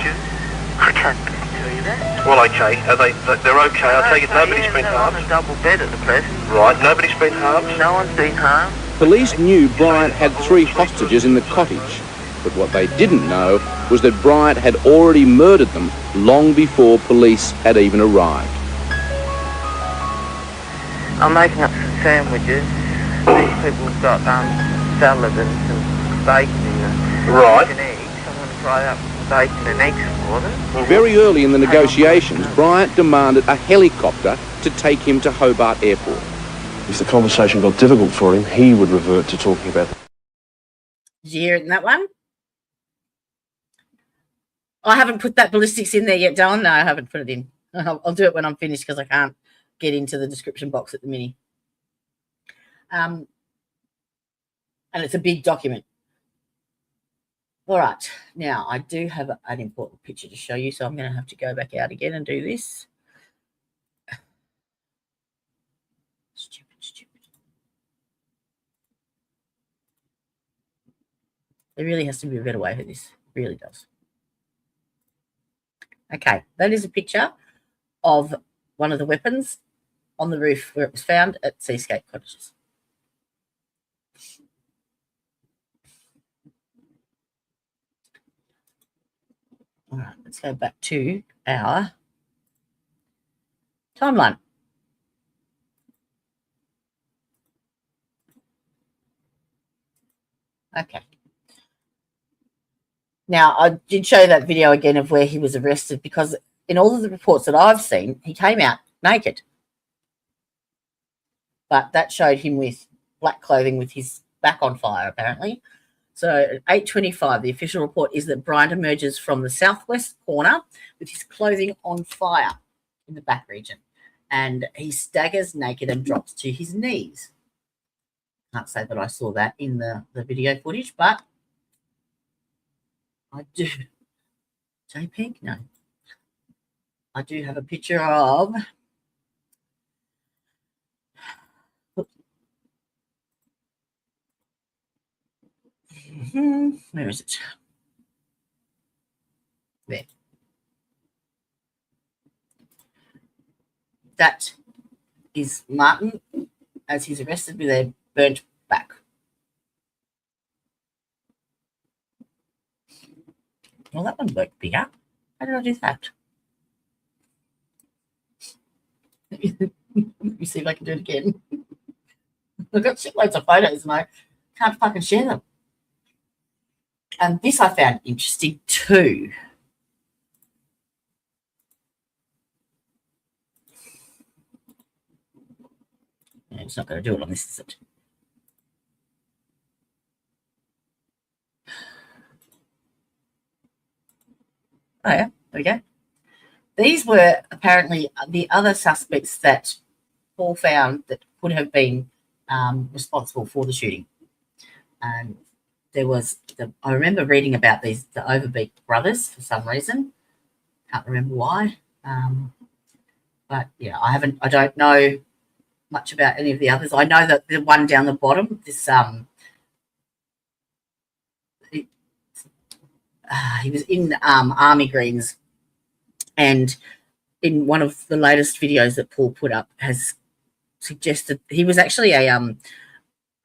S10: I can't tell you that.
S9: Well, okay. They're okay. I take it nobody's been
S10: on
S9: harmed.
S10: a double bed at the present.
S9: Right, nobody's been harmed?
S10: No one's been harmed.
S11: Police knew Bryant had 3 hostages in the cottage, but what they didn't know was that Bryant had already murdered them long before police had even arrived.
S10: I'm making up some sandwiches. These people have got salad and some bacon in them.
S9: Right.
S10: And eggs. I'm going to fry up some bacon and eggs for them.
S11: Very early in the negotiations, Bryant demanded a helicopter to take him to Hobart Airport.
S8: If the conversation got difficult for him, he would revert to talking about...
S2: Did you hear it in that one? I haven't put that ballistics in there yet, Dylan. No, I haven't put it in. I'll do it when I'm finished because I can't get into the description box at the minute. And it's a big document. All right. Now, I do have an important picture to show you, so I'm going to have to go back out again and do this. Stupid. There really has to be a better way for this. It really does. Okay, that is a picture of one of the weapons on the roof where it was found at Seascape Cottages. All right, let's go back to our timeline. Okay. Now, I did show that video again of where he was arrested because in all of the reports that I've seen, he came out naked. But that showed him with black clothing with his back on fire, apparently. So at 8:25, the official report is that Bryant emerges from the southwest corner with his clothing on fire in the back region. And he staggers naked and drops to his knees. Can't say that I saw that in the video footage, but I do. JPEG? No. I do have a picture of... Where is it? There. That is Martin as he's arrested with a burnt back. Well, that one worked bigger. How did I do that? Let me see if I can do it again. I've got shitloads of photos and I can't fucking share them. And this I found interesting too. Yeah, it's not going to do it on this, is it? Oh, yeah, there we go. These were apparently the other suspects that Paul found that could have been responsible for the shooting. And there was, I remember reading about the Overbeek brothers for some reason. Can't remember why. But yeah, I don't know much about any of the others. I know that the one down the bottom, this he was in Army Greens, and in one of the latest videos that Paul put up has suggested he was actually a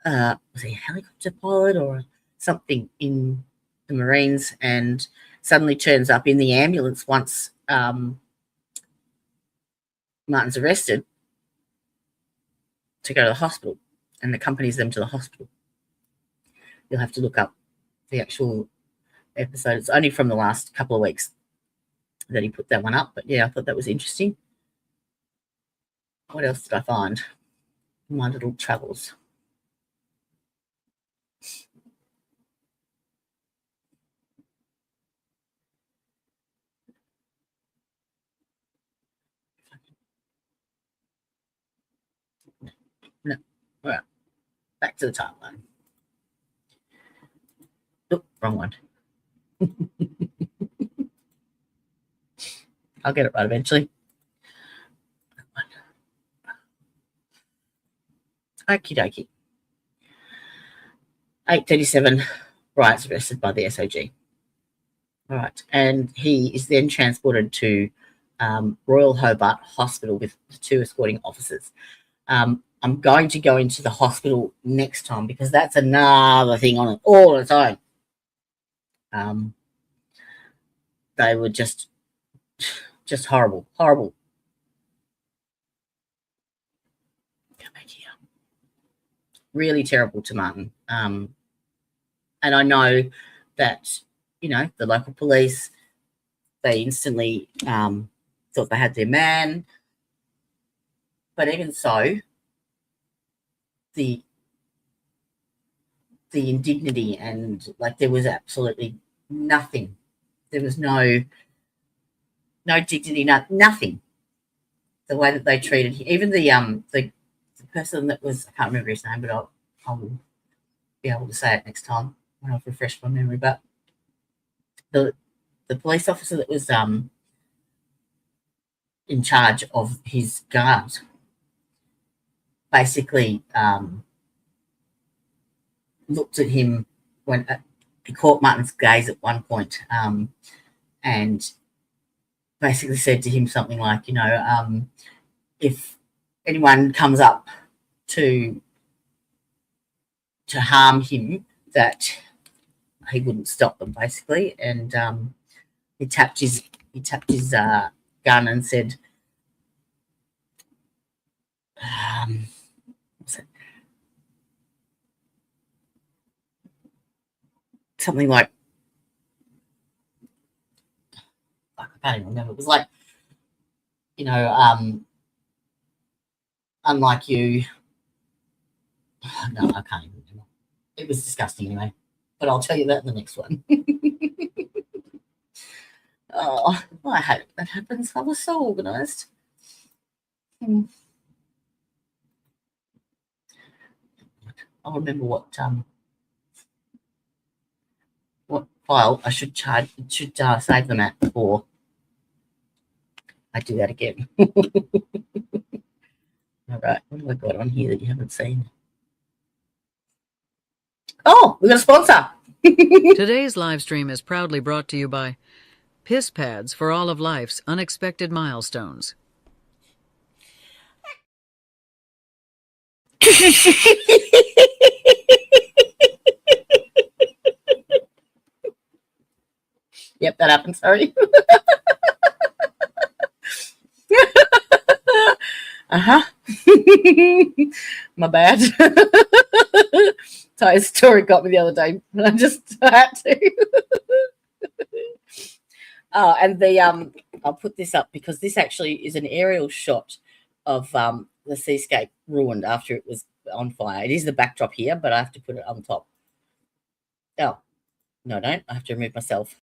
S2: was he a helicopter pilot or something in the Marines, and suddenly turns up in the ambulance once Martin's arrested to go to the hospital, and accompanies them to the hospital. You'll have to look up the actual episode. It's only from the last couple of weeks that he put that one up, but yeah, I thought that was interesting. What else did I find in my little travels? No, all right, back to the timeline. Oop, wrong one. I'll get it right eventually. Okie dokie. 8:37, Bryant's arrested by the SOG. All right, and he is then transported to Royal Hobart Hospital with 2 escorting officers. I'm going to go into the hospital next time because that's another thing on it all its own. They were just horrible. Really terrible to Martin. And I know that, you know, the local police, they instantly thought they had their man. But even so, the indignity and, like, there was absolutely nothing. There was no dignity, nothing. The way that they treated him. Even the person that was, I can't remember his name, but I'll be able to say it next time when I've refreshed my memory. But the police officer that was in charge of his guard basically looked at him when he caught Martin's gaze at one point, and basically said to him something like, you know, if anyone comes up to harm him, that he wouldn't stop them, basically. And he tapped his gun and said, something like, I can't even remember. It was like, you know, unlike you. No, I can't even remember. It was disgusting anyway. But I'll tell you that in the next one. Oh, I hope that happens. I was so organised. I'll remember what file I should save them at before I do that again. All right, what have I got on here that you haven't seen? Oh, we've got a sponsor.
S13: Today's live stream is proudly brought to you by Piss Pads for all of life's unexpected milestones.
S2: Yep, that happened. Sorry. My bad. Ty's story got me the other day, and I just had to. Oh, and I'll put this up because this actually is an aerial shot of the Seascape ruined after it was on fire. It is the backdrop here, but I have to put it on top. Oh, no, I don't. I have to remove myself.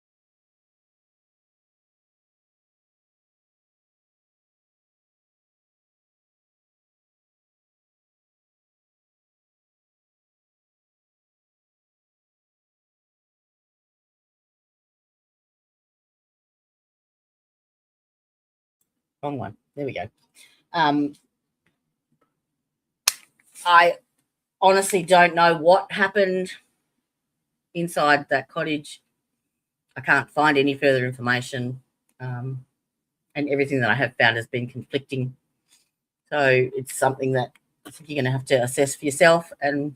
S2: Wrong one. There we go. I honestly don't know what happened inside that cottage. I can't find any further information. And everything that I have found has been conflicting. So it's something that I think you're going to have to assess for yourself. And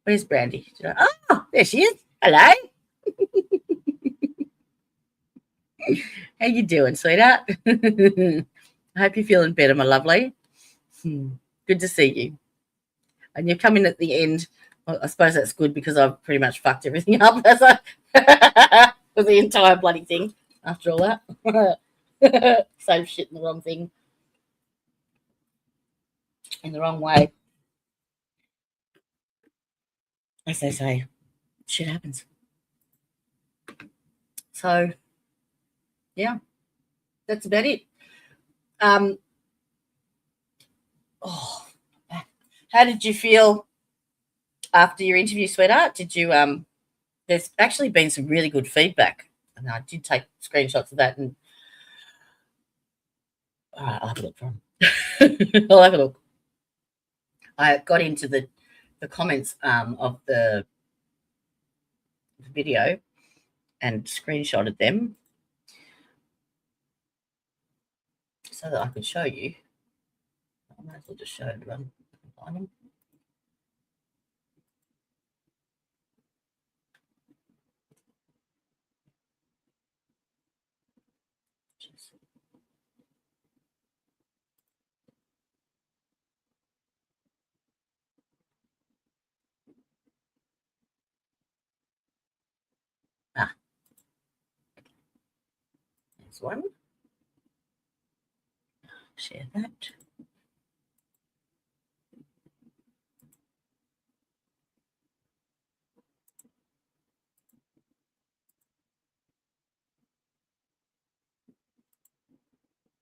S2: where's Brandy? Oh, there she is. Hello. How you doing, sweetheart? I hope you're feeling better, my lovely. Good to see you. And you're coming at the end. Well, I suppose that's good because I've pretty much fucked everything up as with the entire bloody thing after all that. Save shit in the wrong thing. In the wrong way. As they say, shit happens. So, yeah, that's about it. How did you feel after your interview, sweetheart? Did you there's actually been some really good feedback, and I did take screenshots of that, and I'll have a look from I'll have a look. I got into the comments of the video and screenshotted them so that I could show you. I might as well just show everyone. There's one. Share that.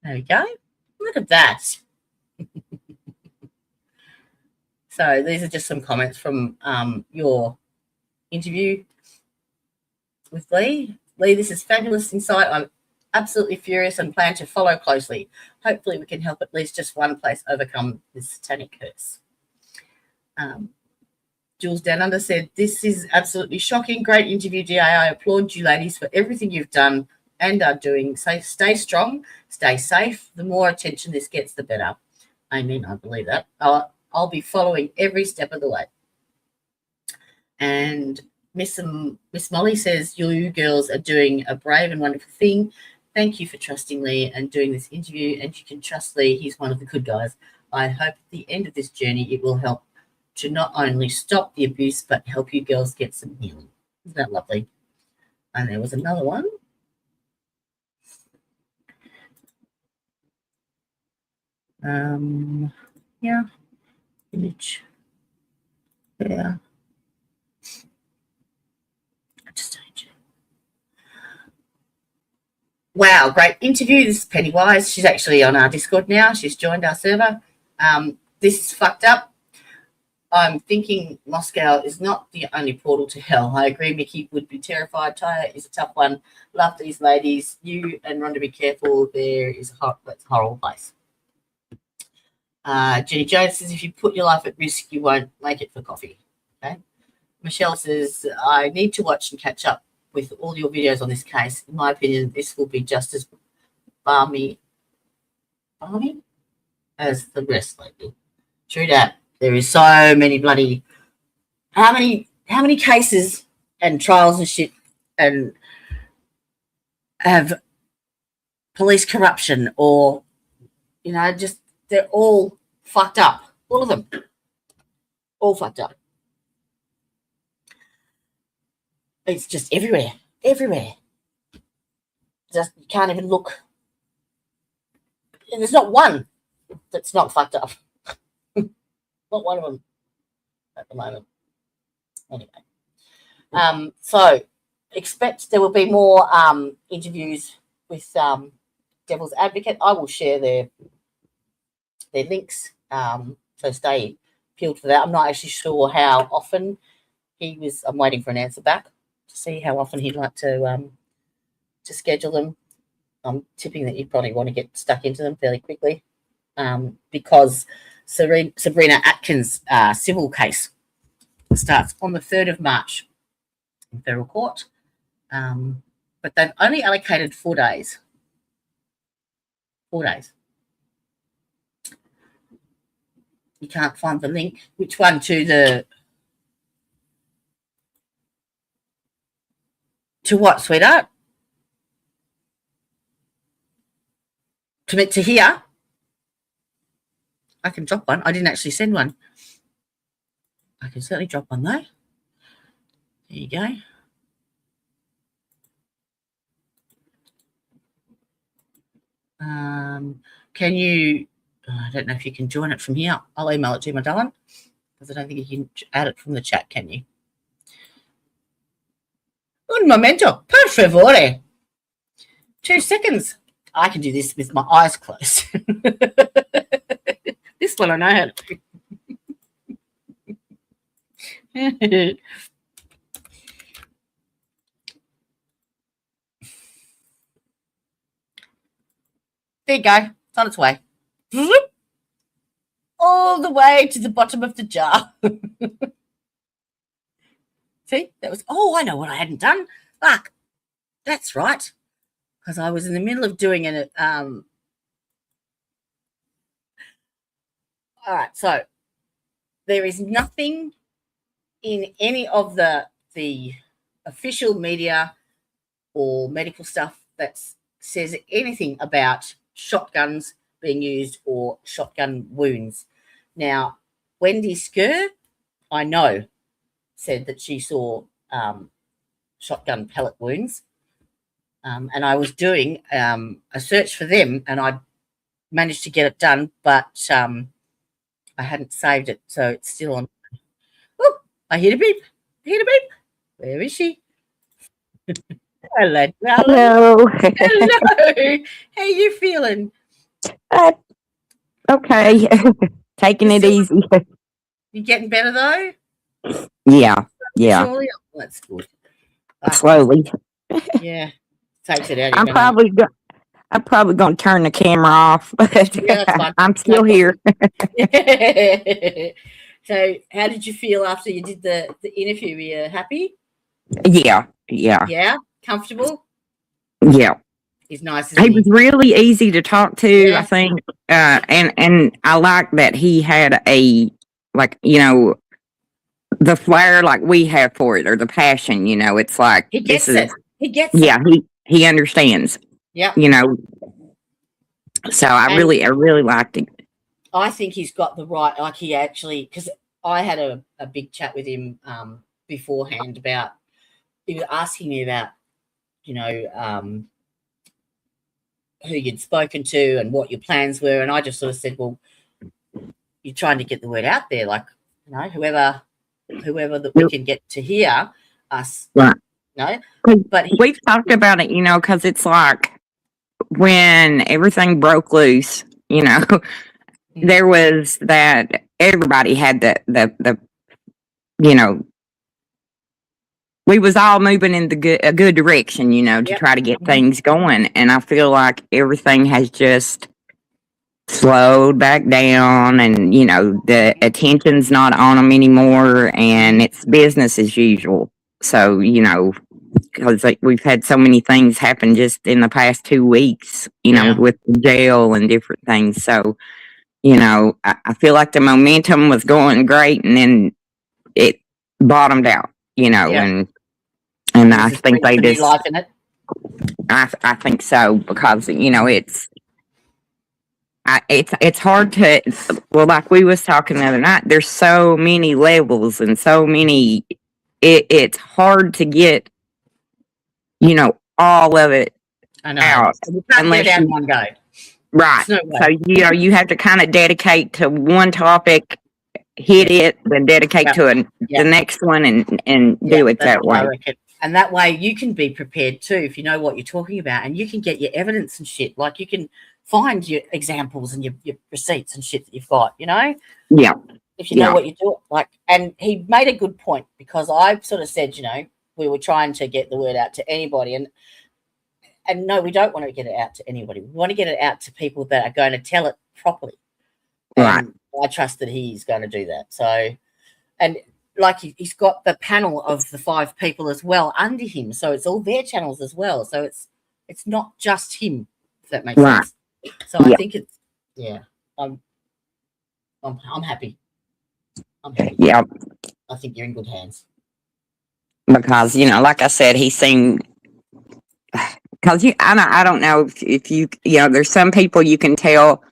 S2: There we go. Look at that. So these are just some comments from your interview with Lee. Lee, this is fabulous insight. I'm absolutely furious and plan to follow closely. Hopefully we can help at least just one place overcome this satanic curse. Jules Down Under said, this is absolutely shocking. Great interview, DA. I applaud you ladies for everything you've done and are doing. Stay strong, stay safe. The more attention this gets, the better. Amen. I believe that. I'll be following every step of the way. And Miss Molly says, you girls are doing a brave and wonderful thing. Thank you for trusting Lee and doing this interview. And you can trust Lee. He's one of the good guys. I hope at the end of this journey, it will help to not only stop the abuse, but help you girls get some healing. Isn't that lovely? And there was another one. Yeah. Image. Yeah. Just change it. Wow, great interview. This is Pennywise. She's actually on our Discord now. She's joined our server. This is fucked up. I'm thinking Moscow is not the only portal to hell. I agree, Mickey would be terrified. Tyre is a tough one. Love these ladies. You and Rhonda, be careful. That's a horrible place. Jenny Jones says, if you put your life at risk, you won't make it for coffee. Okay. Michelle says, I need to watch and catch up with all your videos on this case. In my opinion, this will be just as balmy as the rest lately. True that. There is so many bloody how many cases and trials and shit and have police corruption or just they're all fucked up. All of them. All fucked up. It's just everywhere. Everywhere. Just you can't even look. And there's not one that's not fucked up. Not one of them at the moment. Anyway. So expect there will be more interviews with Devil's Advocate. I will share their links. So stay, if appealed for that. I'm not actually sure how often he was. I'm waiting for an answer back to see how often he'd like to schedule them. I'm tipping that you'd probably want to get stuck into them fairly quickly, because Sabrina Atkins' civil case starts on the 3rd of March in federal court, but they've only allocated 4 days. 4 days. You can't find the link. Which one? To what, sweetheart? To here? I can drop one. I didn't actually send one. I can certainly drop one though. There you go. Can you? I don't know if you can join it from here. I'll email it to you, my darling, because I don't think you can add it from the chat, can you? Un momento, per favore. 2 seconds. I can do this with my eyes closed. This one I know how to do. There you go. It's on its way. All the way to the bottom of the jar. See, that was, oh, I know what I hadn't done. Fuck. That's right. Because I was in the middle of doing it. All right, so there is nothing in any of the official media or medical stuff that says anything about shotguns being used or shotgun wounds. Now, Wendy Skur, I know, said that she saw shotgun pellet wounds, and I was doing a search for them, and I managed to get it done, but I hadn't saved it, so it's still on. Oh, I hear a beep. I hear a beep. Where is she? Hello, darling.
S14: Hello.
S2: Hello. How you feeling?
S14: Okay. Taking it easy.
S2: You getting better though?
S14: Yeah. Yeah.
S2: Surely? Oh, that's good.
S14: Slowly.
S2: Yeah. Takes it out.
S14: I'm probably going to turn the camera off, but
S2: yeah, that's fine.
S14: I'm still here.
S2: So, how did you feel after you did the interview? Were you happy?
S14: Yeah. Yeah.
S2: Yeah. Comfortable?
S14: Yeah.
S2: He's nice.
S14: He was really easy to talk to,
S2: Yeah.
S14: I think. And I like that he had the flair like we have for it, or the passion, it's like
S2: he gets it. He gets
S14: yeah,
S2: it.
S14: he understands.
S2: Yeah.
S14: So I really liked it.
S2: I think he's got the right, like he actually, because I had a big chat with him beforehand about, he was asking me about, who you'd spoken to and what your plans were. And I just sort of said, well, you're trying to get the word out there, like, whoever that we can get to hear us.
S14: Right.
S2: But
S14: we've talked about it, because it's like when everything broke loose, there was that everybody had the we was all moving in a good direction, to try to get things going. And I feel like everything has just slowed back down, and, the attention's not on them anymore, and it's business as usual. So, because we've had so many things happen just in the past 2 weeks, with the jail and different things. So, I feel like the momentum was going great, and then it bottomed out, and I think they just,
S2: life in it.
S14: I think so, because, it's hard to, well, like we was talking the other night, there's so many levels and so many, it's hard to get, all of it out.
S2: You can't get it out in one go.
S14: Right.
S2: No
S14: so, you have to kind of dedicate to one topic, hit it, then dedicate to the next one, and do it that way.
S2: And that way you can be prepared too, if you know what you're talking about, and you can get your evidence and shit. Like, you can find your examples and your receipts and shit that you've got,
S14: Yeah.
S2: if you know what you do. Like, and he made a good point, because I sort of said, we were trying to get the word out to anybody, and no, we don't want to get it out to anybody. We want to get it out to people that are going to tell it properly.
S14: Right.
S2: And I trust that he's going to do that. So, and like he's got the panel of the 5 people as well under him, so it's all their channels as well. So it's not just him, if that makes sense. So I think it's I'm happy. I'm happy.
S14: Yeah.
S2: I think you're in good hands.
S14: Because, like I said, he seemed, because I don't know if you, there's some people you can tell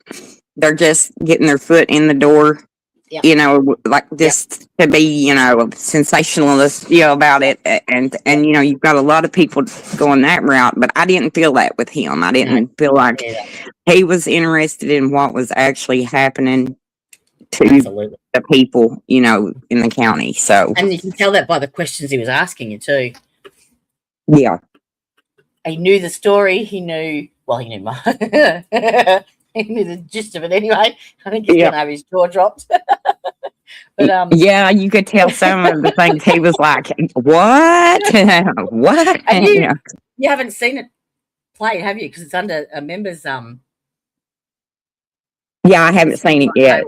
S14: they're just getting their foot in the door, like just to be, sensationalist, about it. And, you've got a lot of people going that route, but I didn't feel that with him. I didn't feel like he was interested in what was actually happening to the people, in the county. So,
S2: and you can tell that by the questions he was asking you too.
S14: Yeah.
S2: He knew the story. He knew he knew he knew the gist of it anyway. I think he's gonna have his jaw dropped. But
S14: yeah, you could tell some of the things he was like, what? What?
S2: And you haven't seen it played, have you? Because it's under a member's
S14: Yeah, I haven't seen it yet.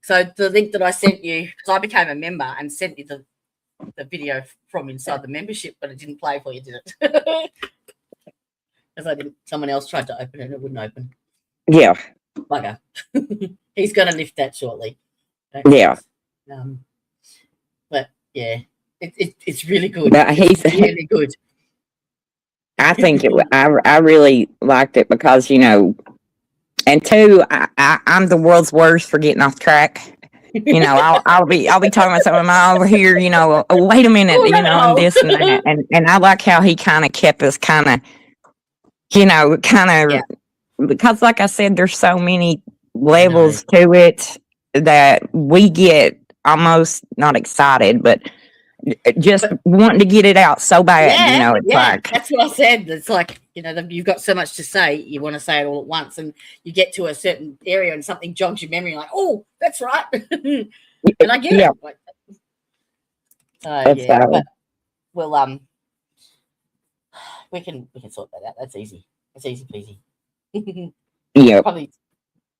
S2: So the link that I sent you, because I became a member and sent you the video from inside the membership, but it didn't play for you, did it? Because someone else tried to open it and it wouldn't open.
S14: Yeah.
S2: Bugger. He's going to lift that shortly.
S14: Yeah.
S2: But yeah, it's really good.
S14: But he's
S2: really good.
S14: I think I really liked it because, and two, I'm the world's worst for getting off track. I'll be talking about something over here, oh, wait a minute, and this and that. And I like how he kind of kept us because like I said, there's so many levels to it that we get almost not excited, but just wanting to get it out so bad, it's like,
S2: that's what I said. It's like, you've got so much to say, you want to say it all at once, and you get to a certain area and something jogs your memory, like, oh, that's right. And I get it. Like, but we'll we can sort that out. That's easy. It's easy peasy.
S14: Yeah.
S2: Probably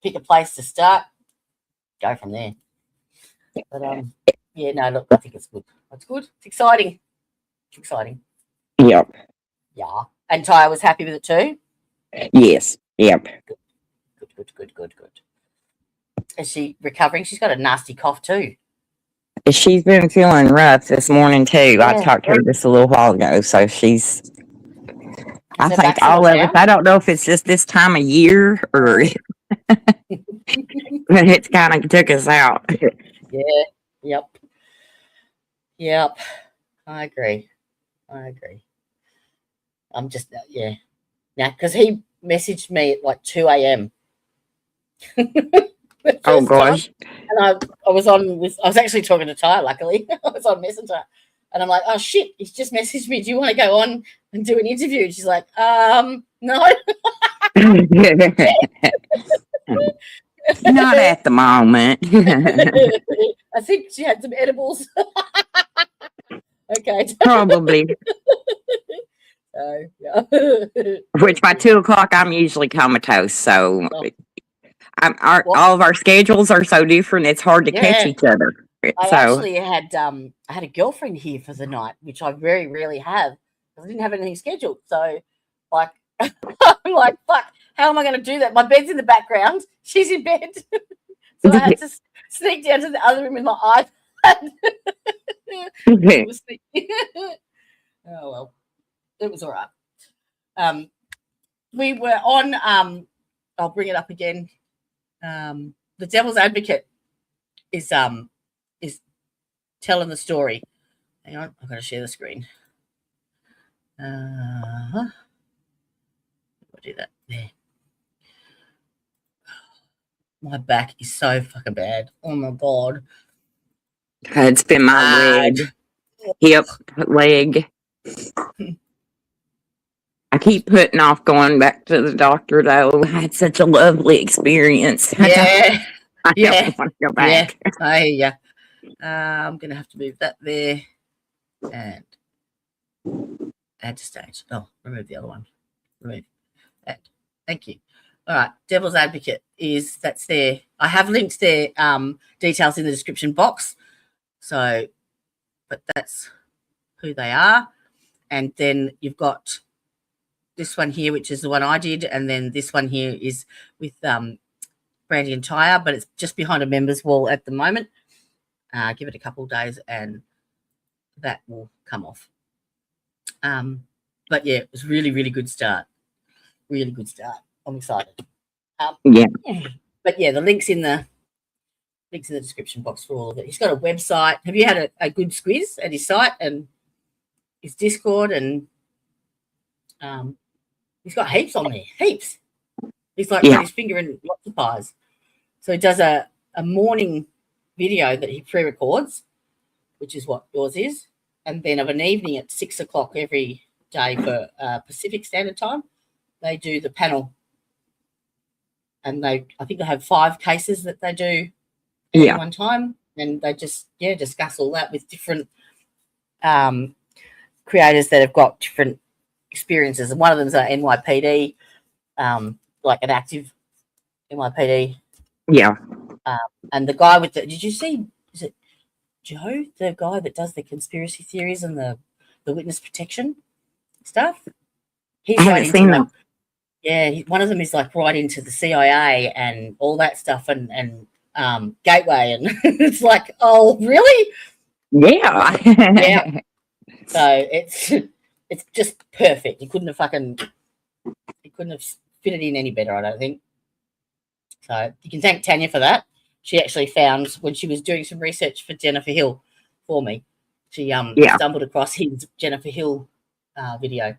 S2: pick a place to start, go from there. But look, I think it's good. It's good. It's exciting. It's exciting.
S14: Yep.
S2: Yeah. And Tyre was happy with it too?
S14: Yes. Yep.
S2: Good. Is she recovering? She's got a nasty cough too.
S14: She's been feeling rough this morning too. I talked to her just a little while ago, so she's. I think all of us. I don't know if it's just this time of year or, but it's kind of took us out.
S2: Yeah. Yep. I agree. I'm just now because he messaged me at like 2 a.m.
S14: Oh gosh!
S2: And I was actually talking to Ty. Luckily, I was on Messenger, and I'm like, oh shit, he's just messaged me. Do you want to go on and do an interview? And she's like, no.
S14: Not at the moment.
S2: I think she had some edibles. Okay.
S14: Probably.
S2: Yeah.
S14: Which by 2 o'clock I'm usually comatose, so all of our schedules are so different. It's hard to catch each other.
S2: I actually had I had a girlfriend here for the night, which I very rarely have because I didn't have anything scheduled. So, like, I'm like, fuck, how am I going to do that? My bed's in the background. She's in bed, so I had to sneak down to the other room with my iPad. Oh well, it was all right. We were on. I'll bring it up again. The Devil's Advocate is telling the story. Hang on, I've got to share the screen. I'll do that there. My back is so fucking bad. Oh my god.
S14: It's been my leg, hip, leg. I keep putting off going back to the doctor though. I had such a lovely experience.
S2: Yeah.
S14: I
S2: Yeah.
S14: don't want to go back.
S2: Yeah. I'm going to have to move that there and add to stage. Oh, remove the other one. Remove that. Thank you. All right. Devil's Advocate that's there. I have linked their details in the description box. So, but that's who they are. And then you've got this one here, which is the one I did. And then this one here is with Brandy and Tyre, but it's just behind a members wall at the moment. Give it a couple of days and that will come off. But yeah, it was really, really good start. Really good start. I'm excited.
S14: Yeah.
S2: But yeah, the links in the description box for all of it. He's got a website. Have you had a good squiz at his site and his Discord? And he's got heaps on there. Heaps. He's like got his finger in lots of pies. So he does a morning video that he pre-records, which is what yours is, and then of an evening at 6 o'clock every day for Pacific Standard Time, they do the panel, and I think they have 5 cases that they do at one time, and they just discuss all that with different creators that have got different experiences, and one of them is an NYPD, like an active NYPD.
S14: Yeah.
S2: And the guy with did you see, is it Joe, the guy that does the conspiracy theories and the witness protection stuff? He's right into them. Yeah, one of them is like right into the CIA and all that stuff and Gateway, and it's like, oh, really?
S14: Yeah.
S2: Yeah. So it's just perfect. You couldn't have fit it in any better, I don't think. So you can thank Tanya for that. She actually found, when she was doing some research for Jennifer Hill for me, she stumbled across his Jennifer Hill video,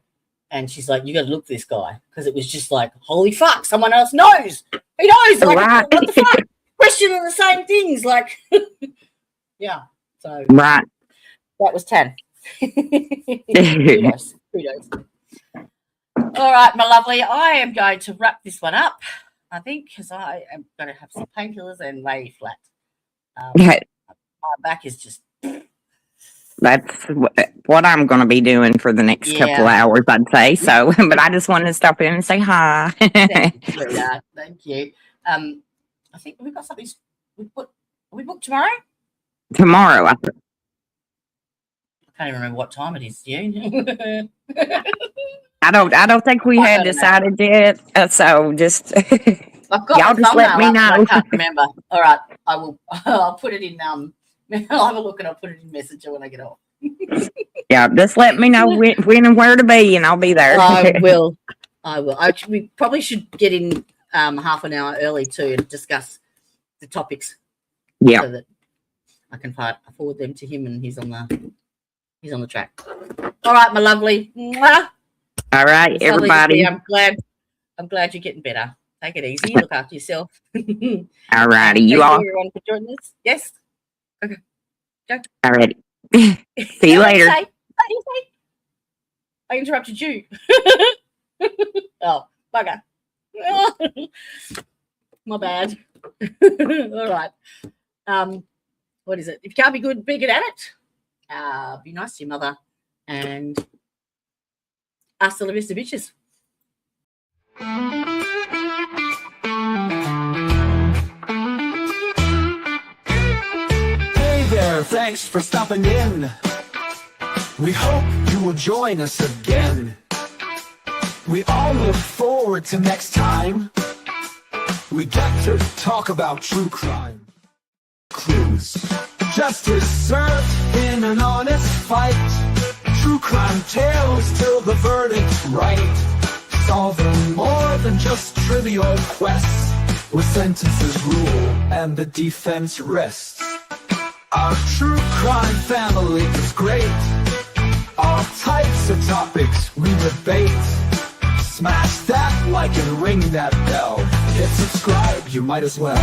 S2: and she's like, you got to look this guy, because it was just like, holy fuck, someone else knows. He knows. Like, what the fuck? Questioning the same things. Like, yeah. So that was 10. Kudos. All right, my lovely. I am going to wrap this one up, I think, because I am going to have some painkillers and lay flat. My back is just...
S14: That's what I'm going to be doing for the next couple hours, I'd say. So, but I just wanted to stop in and say hi.
S2: Thank you. I think we've got something. Are we booked tomorrow?
S14: Tomorrow.
S2: I can't even remember what time it is, you.
S14: I don't think we had decided yet. So just y'all just let me know.
S2: I can't remember. All right, I will. I'll put it in. I'll have a look and I'll put it in Messenger when I get off.
S14: Yeah, just let me know when and where to be, and I'll be there.
S2: I will. We probably should get in half an hour early to discuss the topics.
S14: Yeah.
S2: So that I can forward them to him, and he's on the track. All right, my lovely. Mwah.
S14: All right, everybody.
S2: I'm glad you're getting better. Take it easy. Look after yourself.
S14: All righty, you all.
S2: Thank you, everyone, for joining us. Yes. Okay. Go.
S14: All righty. See you later.
S2: I interrupted you. Oh, bugger. My bad. All right. What is it? If you can't be good, be good at it. Be nice to your mother, and hasta la vista, bitches.
S15: Hey there, thanks for stopping in. We hope you will join us again. We all look forward to next time. We get to talk about true crime. Clues. Justice served in an honest fight. True crime tales till the verdict's right. Solving more than just trivial quests, where sentences rule and the defense rests. Our true crime family is great. All types of topics we debate. Smash that like and ring that bell. Hit subscribe, you might as well.